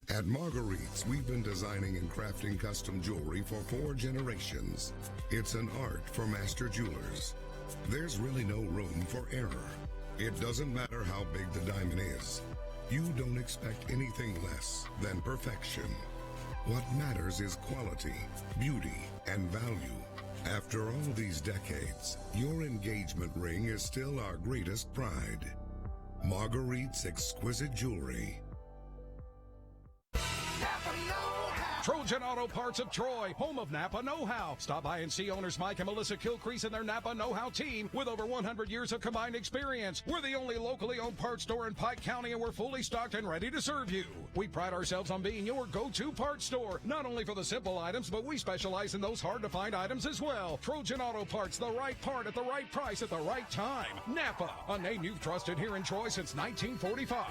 At Marguerite's, we've been designing and crafting custom jewelry for 4 generations. It's an art for master jewelers. There's really no room for error. It doesn't matter how big the diamond is. You don't expect anything less than perfection. What matters is quality, beauty, and value. After all these decades, your engagement ring is still our greatest pride. Marguerite's exquisite jewelry. Trojan Auto Parts of Troy, home of Napa Know-How. Stop by and see owners Mike and Melissa Kilcrease and their Napa Know-How team with over 100 years of combined experience. We're the only locally owned parts store in Pike County, and we're fully stocked and ready to serve you. We pride ourselves on being your go-to parts store, not only for the simple items, but we specialize in those hard-to-find items as well. Trojan Auto Parts, the right part at the right price at the right time. Napa, a name you've trusted here in Troy since 1945.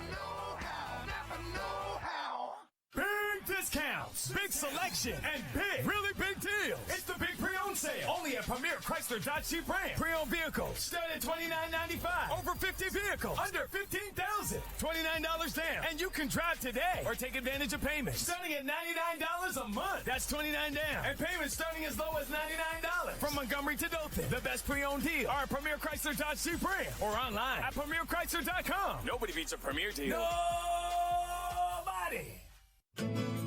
Big discounts, big selection, and really big deals. It's the big pre-owned sale. Only at Premier Chrysler Dodge Jeep Ram. Pre-owned vehicles start at $29.95. Over 50 vehicles under $15,000. $29 down. And you can drive today or take advantage of payments starting at $99 a month. That's $29 down. And payments starting as low as $99. From Montgomery to Dothan, the best pre-owned deal are at Premier Chrysler Dodge Jeep Ram or online at PremierChrysler.com. Nobody beats a Premier deal. Nobody.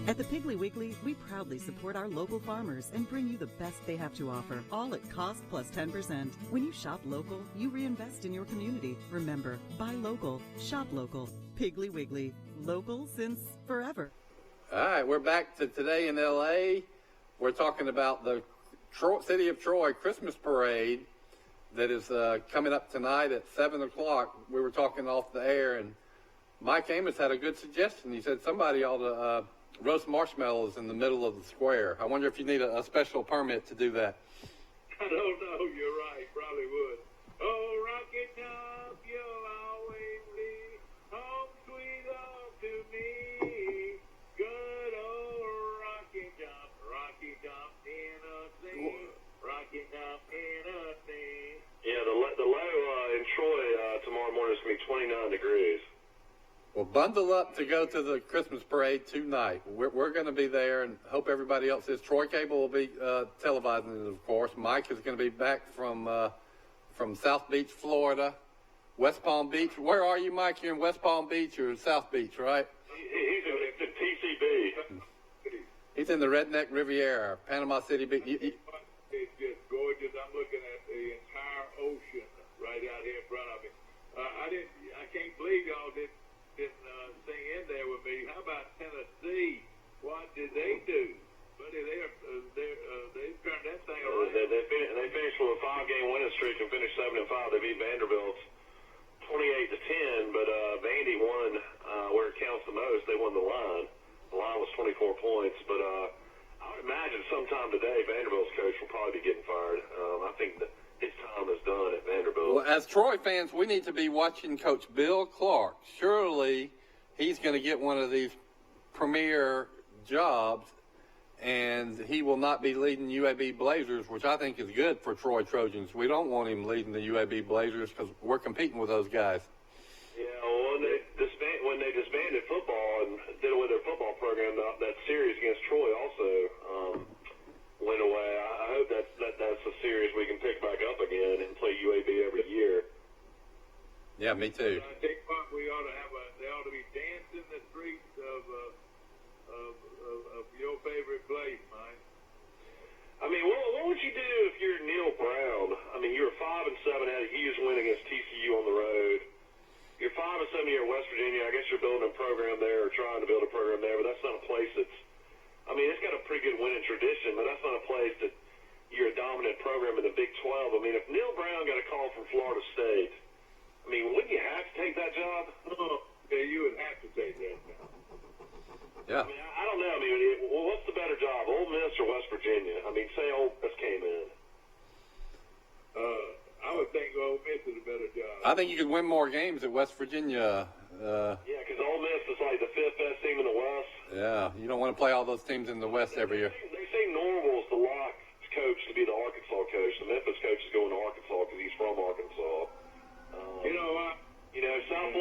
At the Piggly Wiggly, we proudly support our local farmers and bring you the best they have to offer, all at cost plus 10%. When you shop local, you reinvest in your community. Remember, buy local, shop local. Piggly Wiggly, local since forever. All right, we're back to Today in LA. We're talking about the City of Troy Christmas Parade that is coming up tonight at 7 o'clock. We were talking off the air, and Mike Amos had a good suggestion. He said somebody ought to roast marshmallows in the middle of the square. I wonder if you need a special permit to do that. I don't know. You're right. Probably would. Oh, rocket top, you'll always be home sweet home to me. Good old rocket top in a thing. Rocket top in a thing. Yeah, the low in Troy tomorrow morning is going to be 29 degrees. Well, bundle up to go to the Christmas parade tonight. We're going to be there, and hope everybody else is. Troy Cable will be televising it, of course. Mike is going to be back from South Beach, Florida. West Palm Beach. Where are you, Mike? You're in West Palm Beach or South Beach, right? He's in TCB. He's in the Redneck Riviera, Panama City Beach. It's just gorgeous. I'm looking at the entire ocean right out here in front of me. I can't believe y'all didn't sing in there with me. How about Tennessee? What did they do? Buddy, they turned that thing around. They finished with a 5-game winning streak and finished 7-5. They beat Vanderbilt 28-10, but Vandy won where it counts the most. They won the line. The line was 24 points, but I would imagine sometime today Vanderbilt's coach will probably be getting fired. I think that his time is done at Vanderbilt. Well, as Troy fans, we need to be watching Coach Bill Clark. Surely he's going to get one of these premier jobs, and he will not be leading UAB Blazers, which I think is good for Troy Trojans. We don't want him leading the UAB Blazers because we're competing with those guys. Yeah, well, when they disbanded football and did away with their football program, that series against Troy also went away. I hope that's a series we can pick back up again and play UAB every year. me too. I think what they ought to be dancing the streets of your favorite place, Mike. I mean, what would you do if you're Neil Brown? I mean, you were 5-7, had a huge win against TCU on the road. You're 5-7, you're at West Virginia. I guess you're building a program there or trying to build a program there, but that's not a place that's, I mean, it's got a pretty good winning tradition, but that's not a place that you're a dominant program in the Big 12. I mean, if Neil Brown got a call from Florida State, I mean, wouldn't you have to take that job? Oh, yeah, you would have to take that job. Yeah. I mean, I don't know. I mean, what's the better job, Ole Miss or West Virginia? I mean, say Ole Miss came in. I would think Ole Miss is a better job. I think you could win more games at West Virginia. Yeah, because Ole Miss is like the 5th best team in the West. Yeah, you don't want to play all those teams in the West every year. They say Norval's the Locke's coach to be the Arkansas coach. The Memphis coach is going to Arkansas because he's from Arkansas. You know what? You know, South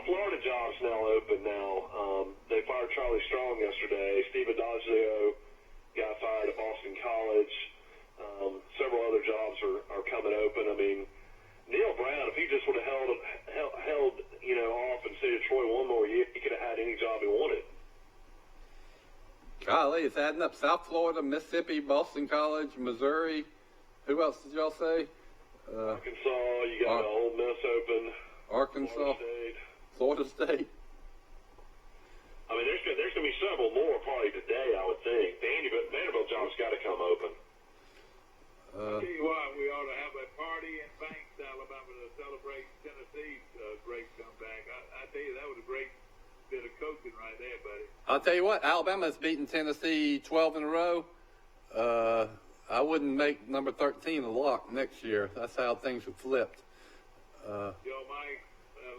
Florida job's now open now. They fired Charlie Strong yesterday. Steve Adagio got fired at Boston College. Several other jobs are coming open. I mean, Neil Brown, if he just would have held off and stayed at Troy one more year, he could have had any job he wanted. Golly, it's adding up. South Florida, Mississippi, Boston College, Missouri. Who else did y'all say? Arkansas, you got Ole Miss open. Arkansas, Florida State. I mean, there's going to be several more probably today, I would think. Vanderbilt job's got to come open. I'll tell you what, we ought to have a party in Banks, Alabama, to celebrate Tennessee's great comeback. I tell you, that was a great bit of coaching right there, buddy. I'll tell you what, Alabama's beaten Tennessee 12 in a row. I wouldn't make number 13 a lock next year. That's how things have flipped. Mike,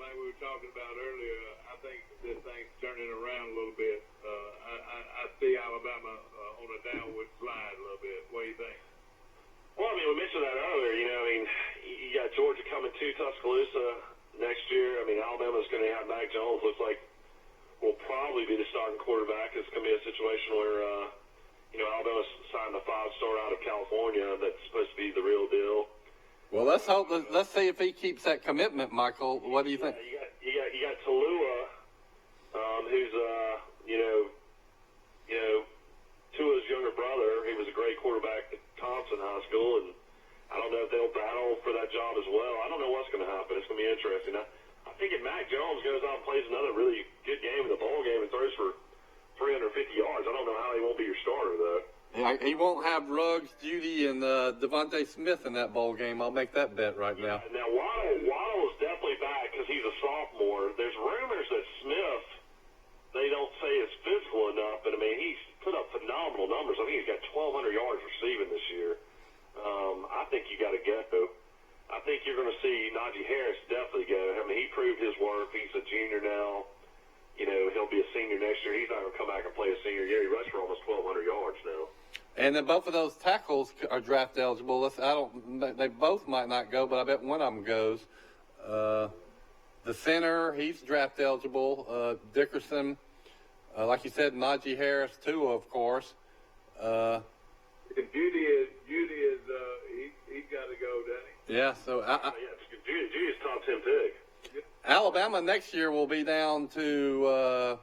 like we were talking about earlier, I think this thing's turning around a little bit. I see Alabama on a downward slide a little bit. What do you think? Well, I mean, we mentioned that earlier. You got Georgia coming to Tuscaloosa next year. I mean, Alabama's going to have Mac Jones. Looks like will probably be the starting quarterback. It's going to be a situation where, Alabama's signed a 5-star out of California that's supposed to be the real deal. Well, let's see if he keeps that commitment, Michael. What do you think? You got Tallulah, who's Tua's younger brother. He was a great quarterback at Thompson High School, and I don't know if they'll battle for that job as well. I don't know what's going to happen. It's going to be interesting. I think if Mac Jones goes out and plays another really good game in the bowl game and throws for 350 yards, I don't know how he won't be your starter, though. Yeah, he won't have Ruggs, Judy, and Devontae Smith in that bowl game. I'll make that bet right now. Now, Waddle is definitely back because he's a sophomore. There's rumors that Smith, they don't say is physical enough, but, I mean, he's put up phenomenal numbers. I think he's got 1,200 yards receiving this year. I think you got to go. I think you're going to see Najee Harris definitely go. I mean, he proved his worth. He's a junior now. He'll be a senior next year. He's not going to come back and play a senior year. He rushed for almost 1,200 yards now. And then both of those tackles are draft eligible. They both might not go, but I bet one of them goes. The center, he's draft eligible. Dickerson, like you said, Najee Harris too, of course. If Judy is he's got to go, doesn't he? Yeah. So Judy's top 10 pick. Alabama next year will be down to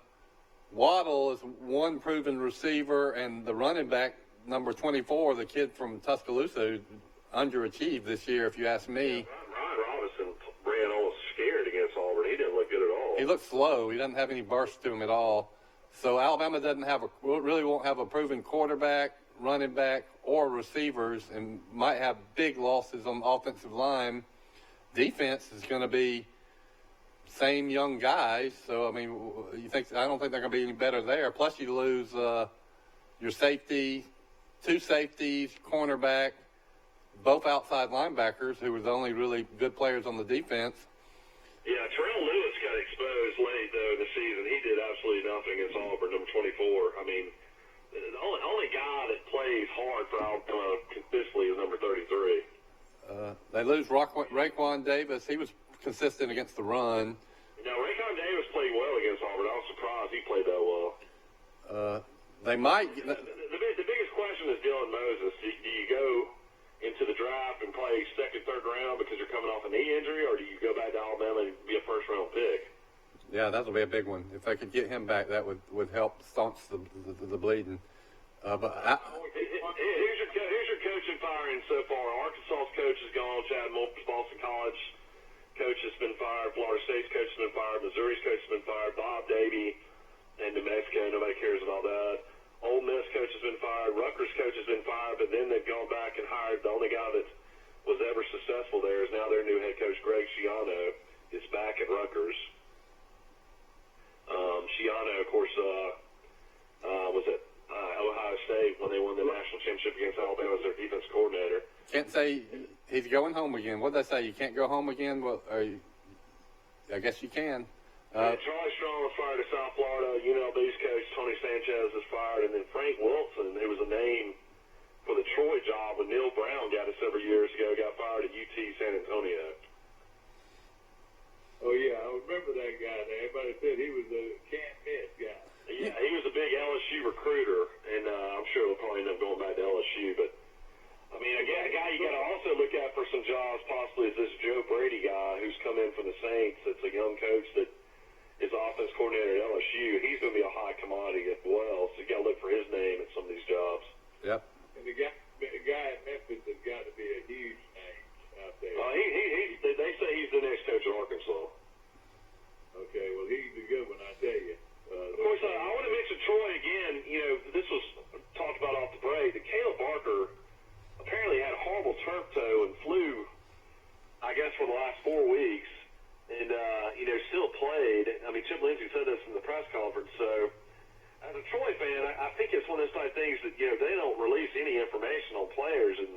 Waddle as one proven receiver, and the running back, number 24, the kid from Tuscaloosa, who underachieved this year, if you ask me. Ryan Robinson ran almost scared against Auburn. He didn't look good at all. He looked slow. He doesn't have any burst to him at all. So Alabama really won't have a proven quarterback, running back, or receivers, and might have big losses on the offensive line. Defense is going to be same young guys. So, I mean, I don't think they're going to be any better there. Plus, you lose your safety, two safeties, cornerback, both outside linebackers, who were the only really good players on the defense. Yeah, Terrell Lewis got exposed late, though, in the season. He did absolutely nothing against Auburn, number 24. I mean, the only guy that plays hard for Alabama consistently is number 33. They lose Raekwon Davis. He was consistent against the run. Now, Raekwon Davis played well against Auburn. I was surprised he played that well. They might. The biggest question is Dylan Moses. Do you go into the draft and play second, third round because you're coming off a knee injury, or do you go back to Alabama and be a first-round pick? Yeah, that'll be a big one. If they could get him back, that would help staunch the bleeding. Here's your coaching firing so far. Arkansas's coach is gone. Chad Morris, Boston College coach has been fired. Florida State's coach has been fired. Missouri's coach has been fired. Bob Davie in New Mexico. Nobody cares about that. Ole Miss coach has been fired. Rutgers coach has been fired, but then they've gone back and hired the only guy that was ever successful there is now their new head coach, Greg Schiano, is back at Rutgers. Schiano, of course, was at Ohio State when they won the national championship against Alabama as their defense coordinator. Can't say he's going home again. What did they say? You can't go home again? Well, I guess you can. Charlie Strong was fired at South Florida. UNLV's coach, Tony Sanchez, is fired. And then Frank Wilson, who was a name for the Troy job when Neil Brown got it several years ago, got fired at UT San Antonio. Oh, yeah, I remember that guy. Everybody said he was a can't-miss guy. Yeah, he was a big LSU recruiter, and I'm sure he'll probably end up going back to LSU. But, I mean, a guy you got to also look at for some jobs possibly is this Joe Brady guy who's come in from the Saints. It's a young coach that is offense coordinator at LSU. He's going to be a high commodity as well, so you got to look for his name at some of these jobs. Yep. And the guy at Memphis has got to be a huge name out there. They say he's the next coach at Arkansas. Okay, well, he's a good one, I tell you. Of course, I want to mention Troy again. This was talked about off the break. That Caleb Barker apparently had a horrible turf toe and flew, I guess, for the last 4 weeks. And, still played. I mean, Chip Lindsey said this in the press conference. So, as a Troy fan, I think it's one of those type things that, they don't release any information on players. And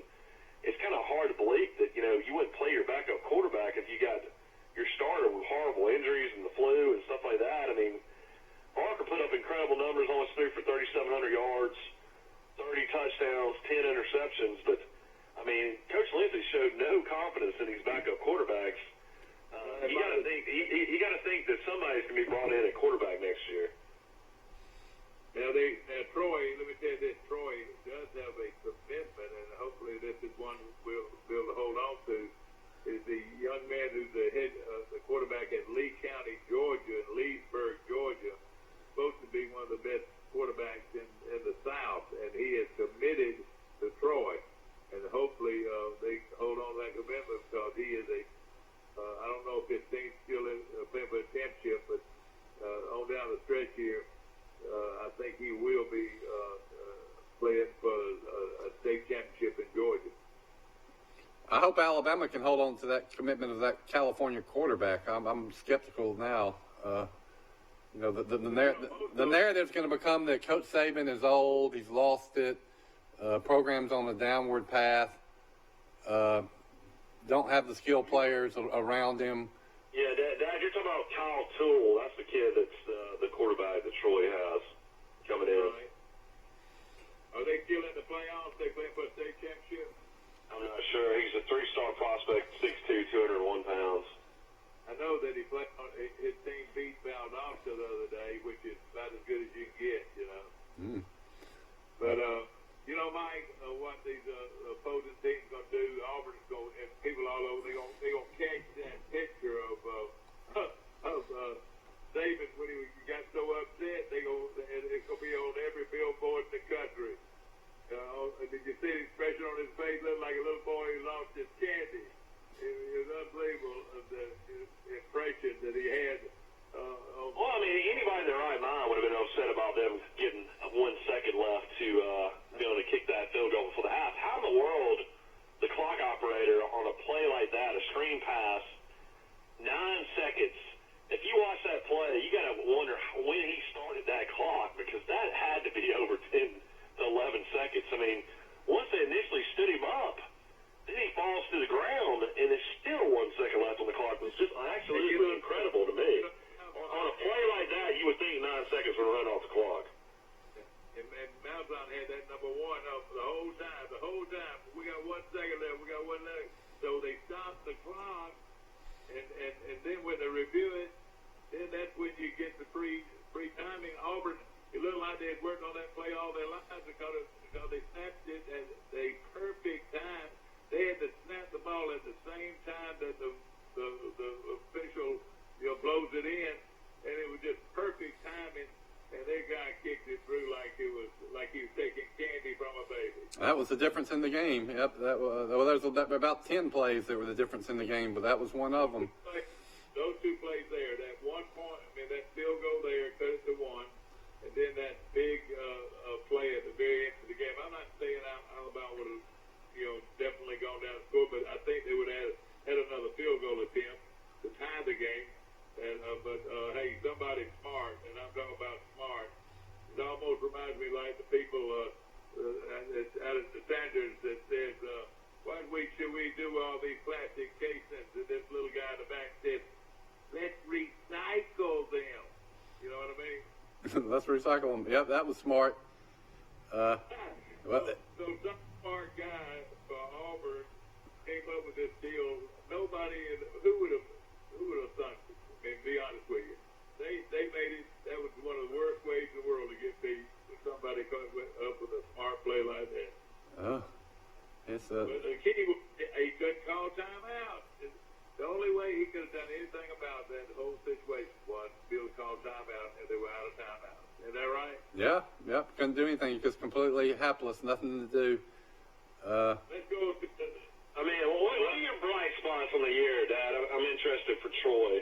it's kind of hard to believe that, you wouldn't play your backup quarterback if you got your starter with horrible injuries and the flu and stuff like that. I mean, Barker put up incredible numbers, almost threw for 3,700 yards, 30 touchdowns, 10 interceptions. But, I mean, Coach Lindsey showed no confidence in these backup quarterbacks. You got to think that somebody's going to be brought in at quarterback next year. Now, Troy, let me tell you this, Troy does have a commitment, and hopefully this is one we'll be able to hold on to, is the young man who's the quarterback at Lee County, Georgia, in Leesburg, Georgia, supposed to be one of the best quarterbacks in the South, and he is committed to Troy. And hopefully they hold on to that commitment because he is I don't know if his team's still playing for a championship, but on down the stretch here, I think he will be playing for a state championship in Georgia. I hope Alabama can hold on to that commitment of that California quarterback. I'm skeptical now. The narrative's going to become that Coach Saban is old, he's lost it, program's on a downward path, don't have the skilled players around him. Yeah, Dad, you're talking about Kyle Toole. That's the kid that's the quarterback that Troy has coming in. Right. Are they still in the playoffs? They playing for a state championship? I'm not sure. He's a 3-star prospect, 6'2", 201 pounds. I know that he played on his team beat Valdosta the other day, which is about as good as you can get, But, Mike, what these opposing teams going to do, Auburn's going, and people all over, they're going to catch that picture of Saban when he got so upset. It's going to be on every billboard in the country. Did you see the expression on his face? Looked like a little boy who lost his candy. It was unbelievable, the impression that he had. Well, I mean, anybody in their right mind would have been upset about them getting 1 second left to be able to kick that field goal before the half. How in the world the clock operator on a play like that, a screen pass, 9 seconds, if you watch that play, you got to wonder when he started that clock, because that had to be over 10 to 11 seconds. I mean, once they initially stood him up, then he falls to the ground, and there's still 1 second left on the clock. It's just absolutely incredible to me. On a play like that, you would think 9 seconds would run off the clock. And Malzahn had that number 1 up the whole time. We got 1 second left. We got 1 left. So they stopped the clock, and then when they review it, then that's when you get the free timing. Auburn, it looked like they had worked on that play all their lives because they snapped it at a perfect time. they had to snap the ball at the same time that the official, blows it in, and it was just perfect timing. And that guy kicked it through like he was taking candy from a baby. That was the difference in the game. Yep, there's about 10 plays that were the difference in the game, but that was one of them. Those two plays there, that 1 point, that field goal there, cut it to 1, and then that big play at the very end of the game. I'm not saying Alabama would have, definitely gone down the score, but I think they would have had another field goal attempt to tie the game. But hey, somebody's smart, and I'm talking about smart. It almost reminds me like the people out of the Sanders that says, "What should we do all these plastic casings?" And this little guy in the back said, "Let's recycle them." You know what I mean? Let's recycle them. Yep, that was smart. So some smart guy for Auburn came up with this deal. Nobody, who would have thought? Be honest with you, they made it. That was one of the worst ways in the world to get beat. When somebody comes up with a smart play like that. But the key was he couldn't call timeout. The only way he could have done anything about that whole situation was to be able to call timeout, and they were out of timeout. Is that right? Yeah. Couldn't do anything. Just completely hapless. Nothing to do. Let's go. What are your bright spots on the year, Dad? I'm interested for Troy.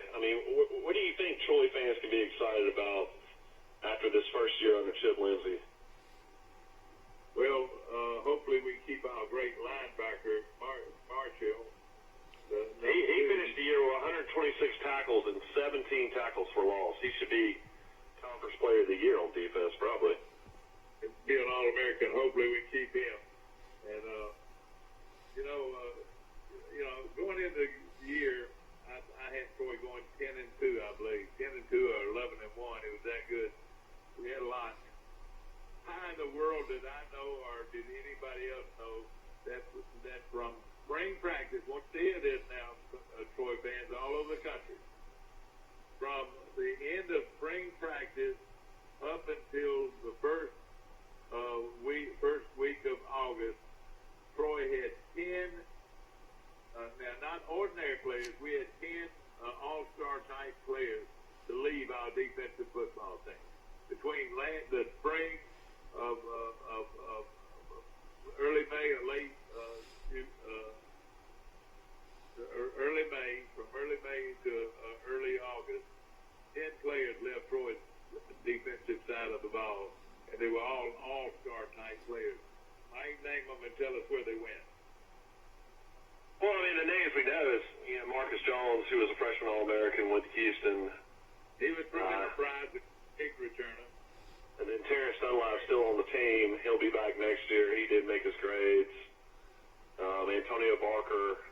What do you think Troy fans can be excited about after this first year under Chip Lindsey? Well, hopefully we keep our great linebacker, Marshall. He finished the year with 126 tackles and 17 tackles for loss. He should be Conference Player of the Year on defense, probably. Be an All-American. Hopefully we keep him. And, going into the year, I had Troy going 10-2, I believe. 10-2 or 11-1. It was that good. We had a lot. How in the world did I know, or did anybody else know, that from spring practice, once they hear this now, Troy fans all over the country, from the end of spring practice up until the first week of August, Troy had 10, now not ordinary players, we had 10 all-star type players to leave our defensive football team. Between the spring of early May or late early May, from early May to early August, 10 players left Troy's defensive side of the ball, and they were all all-star type players. I ain't name them and tell us where they went. Well, the names we know is, Marcus Jones, who was a freshman All-American, went to Houston. He was from Enterprise, a kick returner. And then Terrence Dunlap's still on the team. He'll be back next year. He did make his grades. Antonio Barker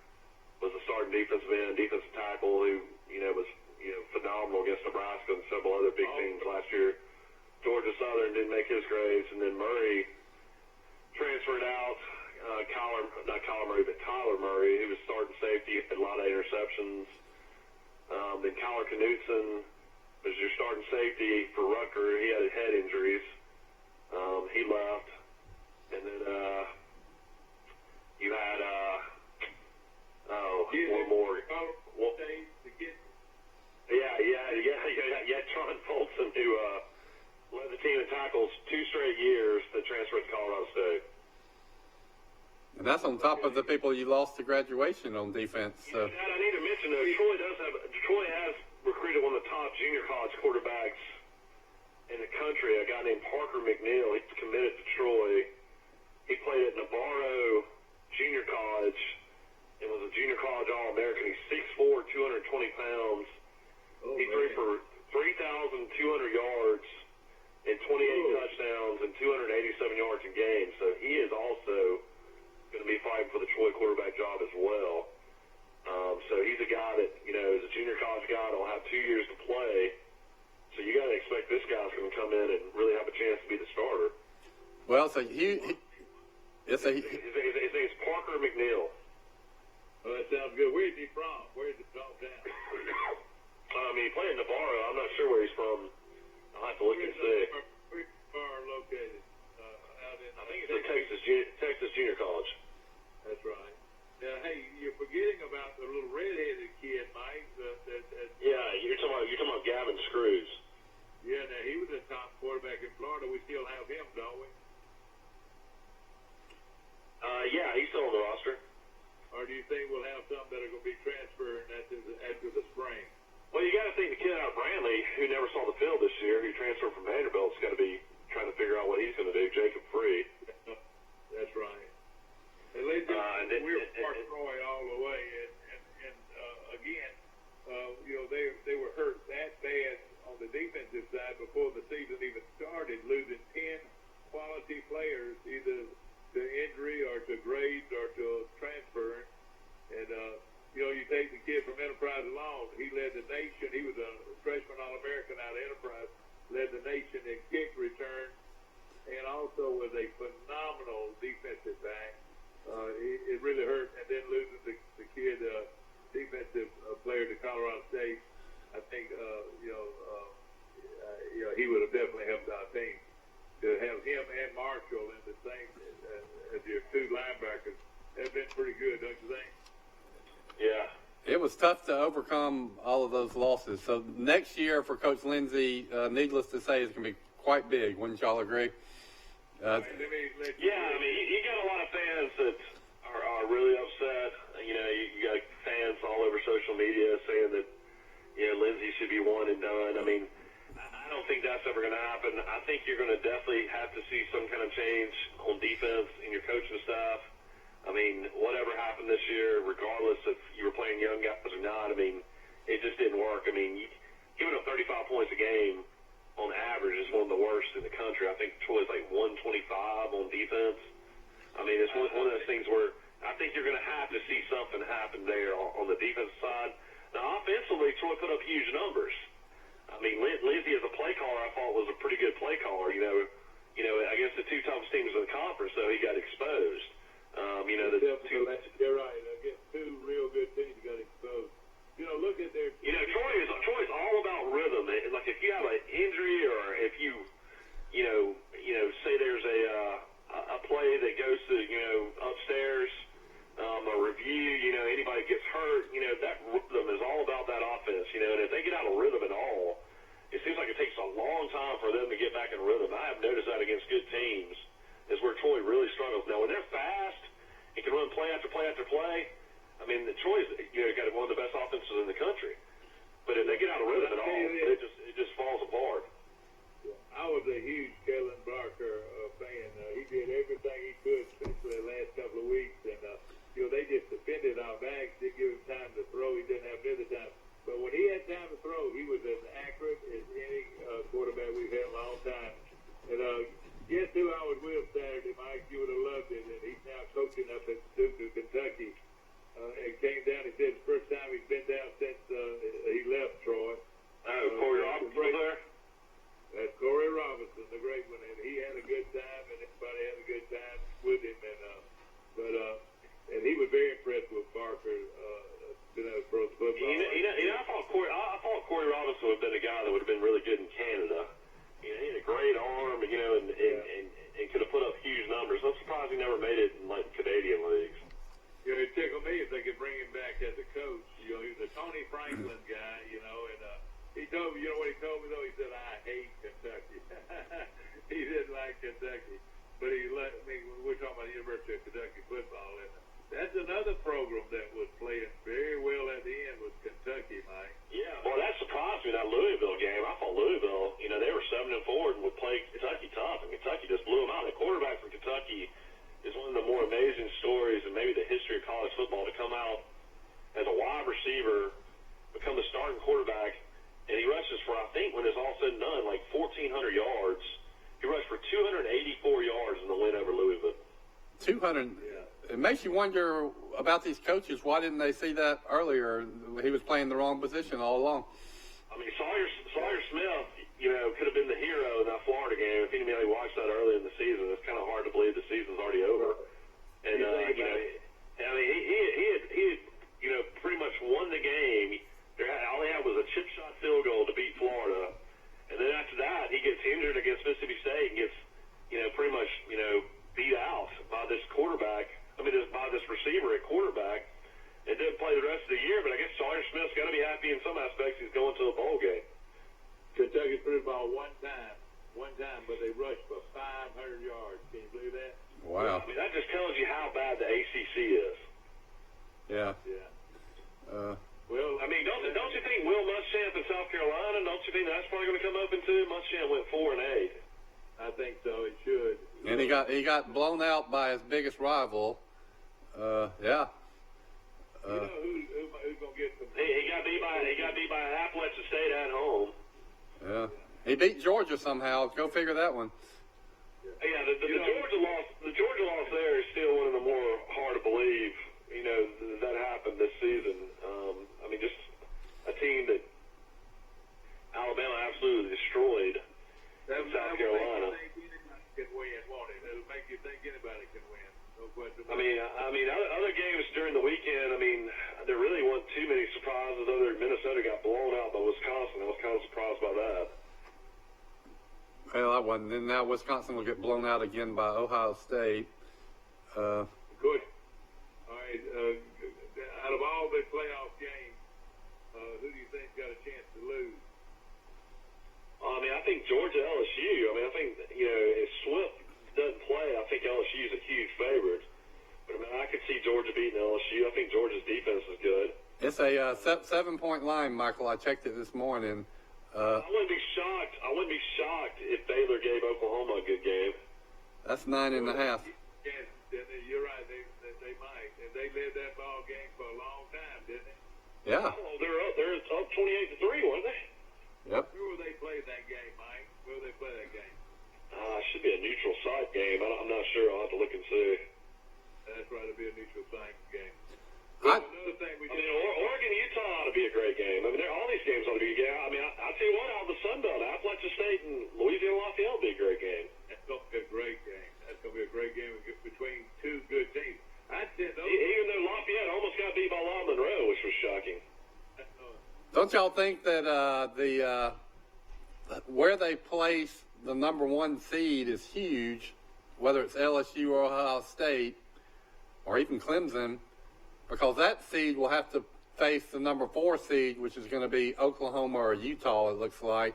was a starting defensive end, defensive tackle who, was phenomenal against Nebraska and several other big teams last year. Georgia Southern didn't make his grades, and then Murray transferred out. Tyler Murray, who was starting safety, had a lot of interceptions. Then Kyler Knutson was your starting safety for Rucker. He had head injuries. He left. And then you had one more. Yeah, Tron Folsom, who led the team in tackles 2 straight years that transferred to Colorado State. And that's on top of the people you lost to graduation on defense. So. Dad, I need to mention though, Troy has recruited one of the top junior college quarterbacks in the country. A guy named Parker McNeil. He's committed to Troy. He played at Navarro Junior College and was a junior college All-American. He's 6'4", 220 pounds. He threw for 3,200 yards and 28 touchdowns and 287 yards in games. So he is also going to be fighting for the Troy quarterback job as well. So he's a guy that, is a junior college guy that'll have 2 years to play. So you got to expect this guy's going to come in and really have a chance to be the starter. Well, so his name's Parker McNeil. Oh, that sounds good. Where's he from? Where's his hometown? He played in Navarro. I'm not sure where he's from. I'll have to look and see. Where's Navarro located? I think it's at Texas Junior College. That's right. Hey, you're forgetting about the little red-headed kid, Mike. Yeah, you're talking about Gavin Screws. Yeah, now he was a top quarterback in Florida. We still have him, don't we? Yeah, he's still on the roster. Or do you think we'll have some that are going to be transferring after the spring? Well, you got to think the kid out of Brantley, who never saw the field this year, who transferred from Vanderbilt, is got to be trying to figure out what he's going to do. Jacob Free. That's right. And we're Mark Troy all the way, and again, they were hurt that bad on the defensive side before the season even started, losing 10 quality players either to injury or to grades or to transfer. And you take the kid from Enterprise alone. He led the nation. He was a freshman All-American out of Enterprise. Led the nation in kick return, and also was a phenomenal defensive back. It really hurt, and then losing the kid, defensive player to Colorado State, I think he would have definitely helped our team. To have him and Marshall in the same as your two linebackers have been pretty good, don't you think? Yeah. It was tough to overcome all of those losses. So next year for Coach Lindsey, needless to say, is going to be quite big. Wouldn't y'all agree? Yeah, I mean, you got a lot of fans that are really upset. You got fans all over social media saying that, Lindsey should be one and done. I mean, I don't think that's ever going to happen. I think you're going to definitely have to see some kind of change on defense in your coaching staff. I mean, whatever happened this year, regardless if you were playing young guys or not, I mean, it just didn't work. I mean, giving up 35 points a game on average is one of the worst in the country. I think Troy's like 125 on defense. I mean, it's one of those things where I think you're going to have to see something happen there on the defense side. Now, offensively, Troy put up huge numbers. I mean, Lindsey as a play caller, I thought was a pretty good play caller. Against the two toughest teams in the conference, though, he got exposed. You're right. Against two real good teams got exposed. Look at their. Troy's all about rhythm. Like if you have an injury or if you say there's a play that goes to upstairs, a review. Anybody gets hurt. That rhythm is all about that offense. And if they get out of rhythm at all, it seems like it takes a long time for them to get back in rhythm. I have noticed that against good teams is where Troy really struggles. Now when they're fast and can run play after play after play, I mean, Troy's got one of the best offenses in the country. But if they get out of rhythm at all, it just falls apart. I was a huge Kellen Barker fan. He did everything he could, especially the last couple of weeks. And, they just defended our backs, didn't give him time to throw. He didn't have any time. But when he had time to throw, he was as accurate as any quarterback we've had in a long time. And guess who I was with Saturday, Mike? You would have loved it. And he's now coaching up at Duke, Kentucky. And came down, he said it's the first time he's been down since he left Troy. Corey Robinson was there? That's Corey Robinson, the great one. And he had a good time, and everybody had a good time with him. And he was very impressed with Barker, pro football. I thought Corey Robinson would have been a guy that would have been really good in Canada. He had a great arm, and could have put up huge numbers. I'm surprised he never made it in like Canadian leagues. It'd tickle me if they could bring him back as a coach. He was a Tony Franklin guy, and he told me, what he told me though? He said, I hate Kentucky. He didn't like Kentucky. But we're talking about the University of Kentucky football, and that's another program that was playing very well at the end was Kentucky, Mike. Yeah, well, that surprised me, that Louisville game. I thought Louisville, they were 7-4 and would play Kentucky tough, and Kentucky just blew them out. The quarterback from Kentucky is one of the more amazing stories in maybe the history of college football to come out as a wide receiver, become the starting quarterback, and he rushes for, I think, when it's all said and done, like 1,400 yards. He rushed for 284 yards in the win over Louisville. 200. It makes you wonder about these coaches. Why didn't they see that earlier? He was playing the wrong position all along. I mean, Sawyer Smith, could have been the hero in that Florida game. If anybody watched that early in the season, it's kind of hard to believe the season's already over. And he had, pretty much won the game. All he had was a chip shot field goal to beat Florida, and then after that, he gets injured against Mississippi State and gets, pretty much, beat out by this quarterback. By this receiver at quarterback. And he got blown out by his biggest rival. Yeah. You know who's gonna get some? He got beat by Appalachian State at home. Yeah. He beat Georgia somehow. Go figure that one. Yeah, the Georgia loss there is still one of the more hard to believe. You know, that happened this season. I mean, just a team that Alabama absolutely destroyed in South Carolina. Make you think anybody can win, won't it? It'll make you think anybody can win. No question. I mean, other games during the weekend. I mean, there really weren't too many surprises. Other than Minnesota got blown out by Wisconsin. I was kind of surprised by that. Well, I wasn't. And now Wisconsin will get blown out again by Ohio State. Good. All right. Out of all the playoff games, who do you think got a chance to lose? I mean, I think Georgia LSU. I mean, I think if Swift doesn't play, I think LSU is a huge favorite. But I mean, I could see Georgia beating LSU. I think Georgia's defense is good. It's a 7-point line, Michael. I checked it this morning. I wouldn't be shocked. I wouldn't be shocked if Baylor gave Oklahoma a good game. That's 9.5. Yes, you're right. They might, and they led that ball game for a long time, didn't they? Yeah. Oh, they're up 28-3, weren't they? Yep. Where will they play that game, Mike? Where will they play that game? It should be a neutral site game. I'm not sure. I'll have to look and see. That's right. It'll be a neutral site game. Another thing Oregon, Utah ought to be a great game. I mean, all these games ought to be a game. I mean, I'll tell you what, out of the Sun Belt, Appalachian State and Louisiana Lafayette will be a great game. That's going to be a great game. That's going to be a great game between two good teams. Even though Lafayette almost got beat by La Monroe, which was shocking. Don't y'all think that where they place the number 1 seed is huge, whether it's LSU or Ohio State or even Clemson, because that seed will have to face the number 4 seed, which is going to be Oklahoma or Utah, it looks like.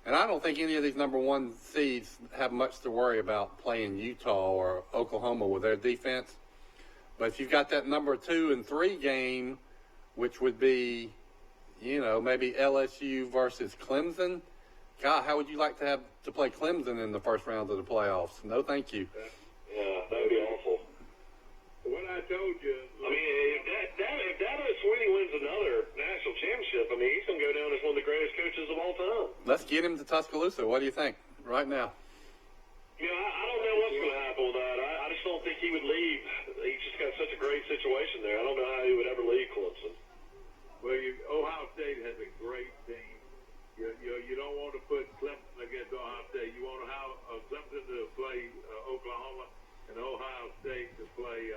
And I don't think any of these number 1 seeds have much to worry about playing Utah or Oklahoma with their defense. But if you've got that number 2 and 3 game, which would be, maybe LSU versus Clemson, God, how would you like to play Clemson in the first round of the playoffs? No, thank you. Yeah, that would be awful. What I told you. I mean, if Dabo Swinney wins another national championship, I mean, he's going to go down as one of the greatest coaches of all time. Let's get him to Tuscaloosa. What do you think right now? I don't know what's going to happen with that. I just don't think he would leave. He's just got such a great situation there. I don't know how he would ever leave Clemson. Well, Ohio State has a great team. You don't want to put Clemson against Ohio State. You want to have Clemson to play Oklahoma and Ohio State to play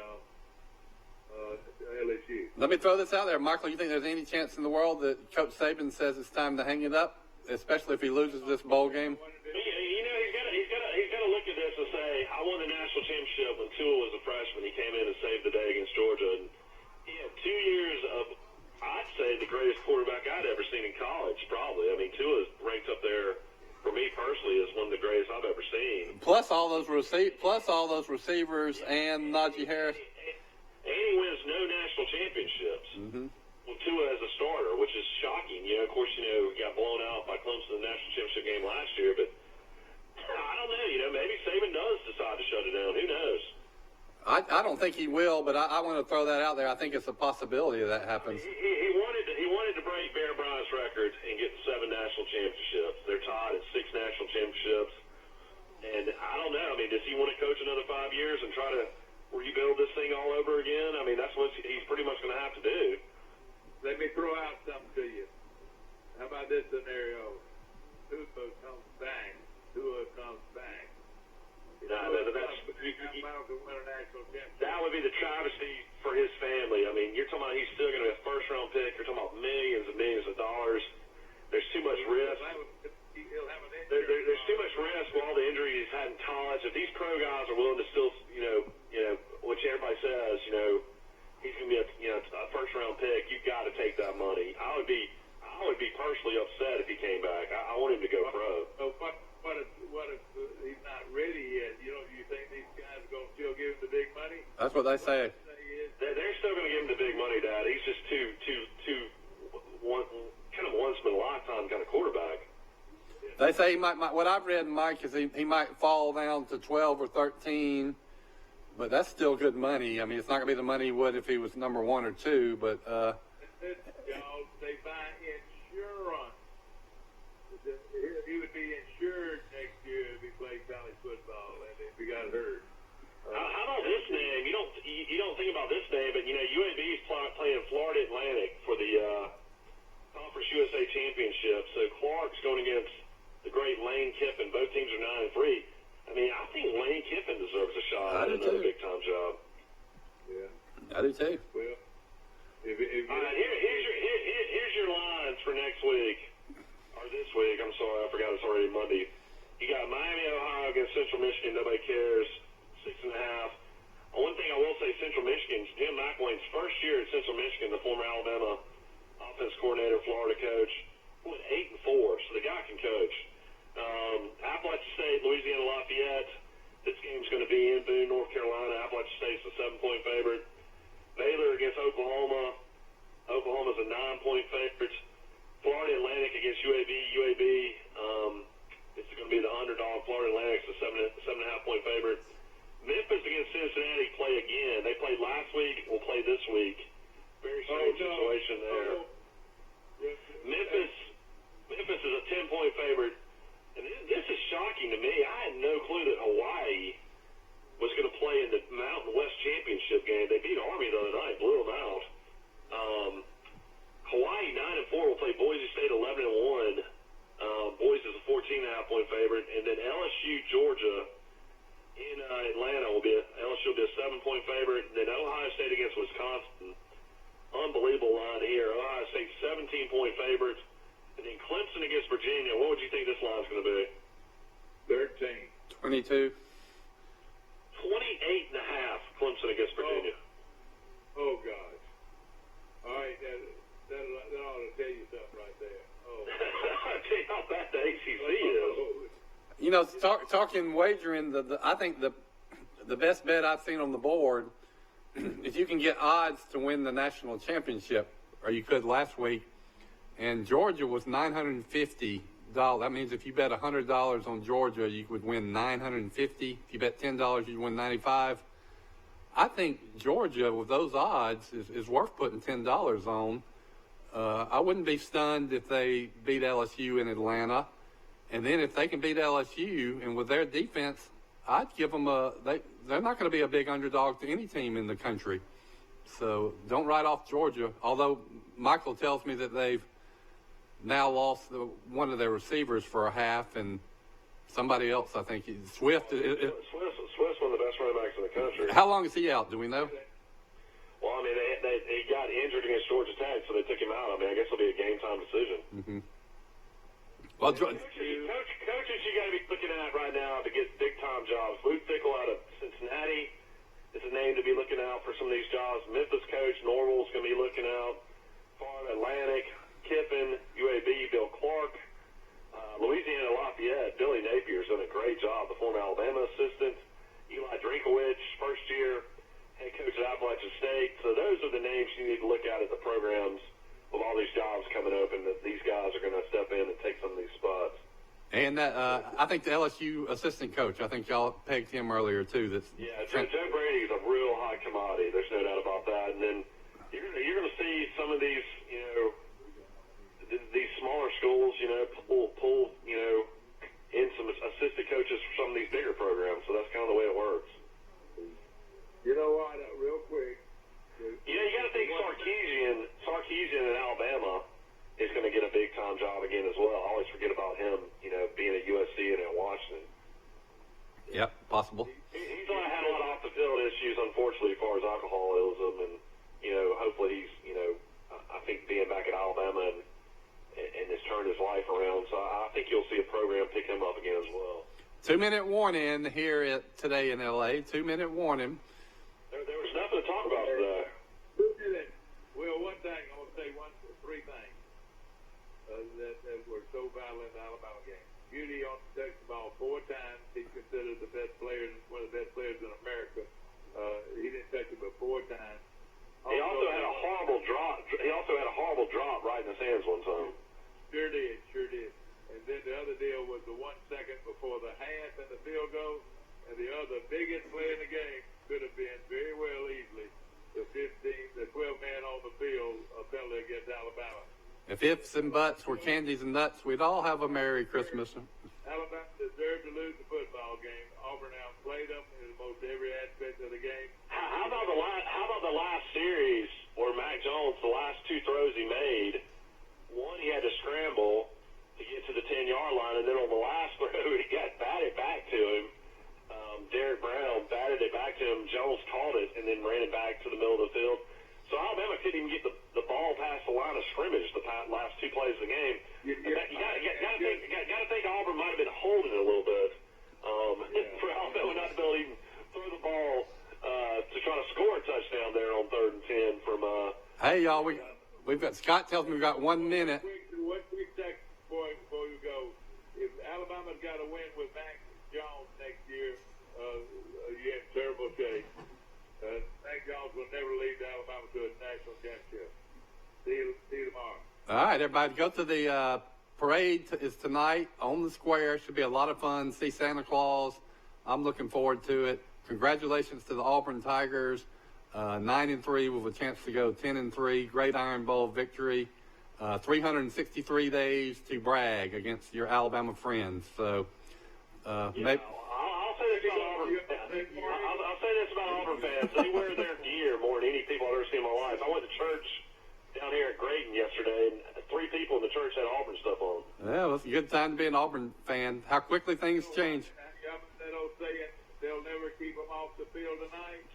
LSU. Let me throw this out there. Michael, you think there's any chance in the world that Coach Saban says it's time to hang it up, especially if he loses this bowl game? He's got to look at this and say, I won the national championship when Tua was a freshman. He came in and saved the day against Georgia. And he had 2 years of, I'd say, the greatest quarterback I'd ever seen in college, probably. I mean, Tua's ranked up there, for me personally, as one of the greatest I've ever seen. Plus all those receivers and Najee Harris. And he wins no national championships. Mm-hmm. Well, Tua as a starter, which is shocking. Of course, he got blown out by Clemson in the national championship game last year, but I don't know. Maybe Saban does decide to shut it down. Who knows? I don't think he will, but I want to throw that out there. I think it's a possibility that happens. He wanted to break Bear Bryant's record and get 7 national championships. They're tied at 6 national championships. And I don't know. I mean, does he want to coach another 5 years and try to rebuild this thing all over again? I mean, that's what he's pretty much going to have to do. Let me throw out something to you. How about this scenario? Tua comes back. That would be the travesty for his family. I mean, you're talking about he's still going to be a first-round pick. You're talking about millions and millions of dollars. There's too much risk. There's too much risk with all the injuries he's had in college. If these pro guys are willing to still, which everybody says, he's going to be a first-round pick, you've got to take that money. I would be personally upset if he came back. I want him to go pro. So what if he's not ready yet? You think these guys are going to still give him the big money? That's what they say. They're still going to give him the big money, Dad. He's just too once in a lifetime kind of quarterback. They say he might. What I've read, Mike, is he might fall down to 12 or 13, but that's still good money. I mean, it's not going to be the money he would if he was number 1 or 2, but. Y'all, they buy insurance. He would be insured next year if he played college football and if he got hurt. How about this name? You don't think about this name, but UAB is playing Florida Atlantic for the Conference USA Championship. So Clark's going against the great Lane Kiffin. Both teams are 9-3. I mean, I think Lane Kiffin deserves a shot at another big time job. Yeah, I do too. Well, if all right, here's your lines for next week or this week. I'm sorry, I forgot it's already Monday. You got Miami, Ohio against Central Michigan. Nobody cares. 6.5. One thing I will say, Central Michigan's Jim McElwain's first year at Central Michigan, the former Alabama offense coordinator, Florida coach, went 8-4, so the guy can coach. Appalachian State, Louisiana Lafayette. This game's going to be in Boone, North Carolina. Appalachian State's a 7-point favorite. Baylor against Oklahoma. Oklahoma's a 9-point favorite. Florida Atlantic against UAB. UAB, it's going to be the underdog. Florida Atlantic's a 7.5-point favorite. Memphis against Cincinnati play again. They played last week. Will play this week. Very strange situation there. Memphis is a 10-point favorite. And this is shocking to me. I had no clue that Hawaii was going to play in the Mountain West Championship game. They beat Army the other night, blew them out. Hawaii 9-4 will play Boise State 11-1. Boise is a 14.5-point favorite, and then LSU Georgia in Atlanta LSU will be a 7-point favorite. And then Ohio State against Wisconsin, unbelievable line here. Ohio State 17-point favorite. And then Clemson against Virginia. What would you think this line's going to be? 13. 22. 28.5. Clemson against Virginia. Oh gosh. All right, that ought to tell you something right there. Oh. I'll tell you how bad the ACC is. You know, talking wagering, I think the best bet I've seen on the board is you can get odds to win the national championship, or you could last week. And Georgia was $950. That means if you bet $100 on Georgia, you would win $950. If you bet $10, you'd win $95. I think Georgia, with those odds, is worth putting $10 on. I wouldn't be stunned if they beat LSU in Atlanta. And then if they can beat LSU, and with their defense, I'd give them they're not going to be a big underdog to any team in the country. So don't write off Georgia, although Michael tells me that they've now lost one of their receivers for a half, and somebody else, I think, Swift. Swift's one of the best running backs in the country. How long is he out? Do we know? Well, I mean, they got injured against Georgia Tech, so they took him out. I mean, I guess it'll be a game-time decision. Mm-hmm. Well, coaches you got to be looking at right now to get big-time jobs. Luke Fickell out of Cincinnati is a name to be looking out for some of these jobs. Memphis coach Norval's going to be looking out. Florida Atlantic, Kiffin, UAB, Bill Clark, Louisiana Lafayette, Billy Napier's done a great job, the former Alabama assistant. Eli Drinkowicz, first year head coach at Appalachian State. So those are the names you need to look at the programs with all these jobs coming open, that these guys are going to step in and take some of these spots. And I think the LSU assistant coach, I think y'all pegged him earlier too. Joe Brady's a real high commodity. There's no doubt about that. And then you're going to see some of these, these smaller schools, pull, in some assistant coaches for some of these bigger programs. So that's kind of the way it works. You know what? Real quick. You got to think Sarkisian in Alabama is going to get a big-time job again as well. I always forget about him, being at USC and at Washington. Yep, possible. He's had a lot of off-the-field issues, unfortunately, as far as alcoholism, and, hopefully he's, I think being back at Alabama and has turned his life around. So I think you'll see a program pick him up again as well. 2-minute warning here today in L.A. 2-minute warning. There was nothing to talk about today. 2 minutes. Well, one thing, I want to say three things that were so vital in the Alabama game. Beauty touched the ball 4 times. He's considered the best player, one of the best players in America. He didn't touch it but 4 times. He also had a horrible drop right in his hands one time. Sure did. And then the other deal was biggest play in the game could have been very well easily the 12 man on the field penalty against Alabama. If ifs and buts were candies and nuts, we'd all have a Merry Christmas. Alabama deserved to lose the football game. Auburn outplayed them in almost every aspect of the game. How about the last series where Mac Jones, the last two throws he made, one he had to scramble to get to the 10-yard line, and then on the last throw he got batted back to him. Derek Brown batted it back to him. Jones caught it and then ran it back to the middle of the field. So Alabama couldn't even get the ball past the line of scrimmage the last two plays of the game. You got to think Auburn might have been holding it a little bit for Alabama not to be able to even throw the ball to try to score a touchdown there on 3rd and 10 from. Hey y'all, we've got Scott tells me we've got 1 minute. One quick second before you go. If Alabama's got to win with Mac Jones next year, you're in terrible shape. Mac Jones will never lead Alabama to a national championship. See you tomorrow. All right, everybody, go to the parade. Is tonight on the square. Should be a lot of fun. See Santa Claus. I'm looking forward to it. Congratulations to the Auburn Tigers. 9-3 with a chance to go 10-3. Great Iron Bowl victory. 363 days to brag against your Alabama friends. So, maybe. I'll say this about Auburn fans. They wear their gear more than any people I've ever seen in my life. I went to church down here at Grayton yesterday, and 3 people in the church had Auburn stuff on. Yeah, well, it's a good time to be an Auburn fan. How quickly things change. That old saying, they'll never keep them off the field tonight.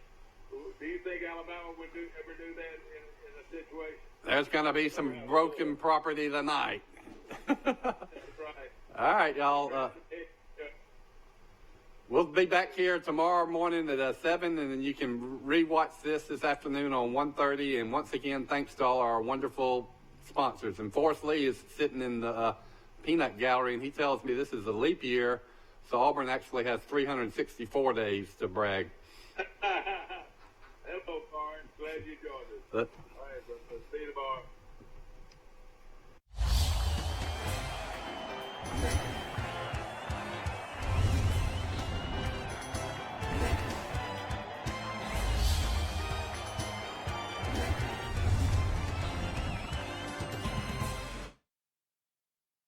Do you think Alabama would ever do that in a situation? There's going to be some broken property tonight. That's right. All right, y'all. We'll be back here tomorrow morning at 7, and then you can rewatch this afternoon on 1:30. And once again, thanks to all our wonderful sponsors. And Forrest Lee is sitting in the peanut gallery, and he tells me this is a leap year, so Auburn actually has 364 days to brag. Hello, Barnes. Glad you joined us. All right, let's see you tomorrow.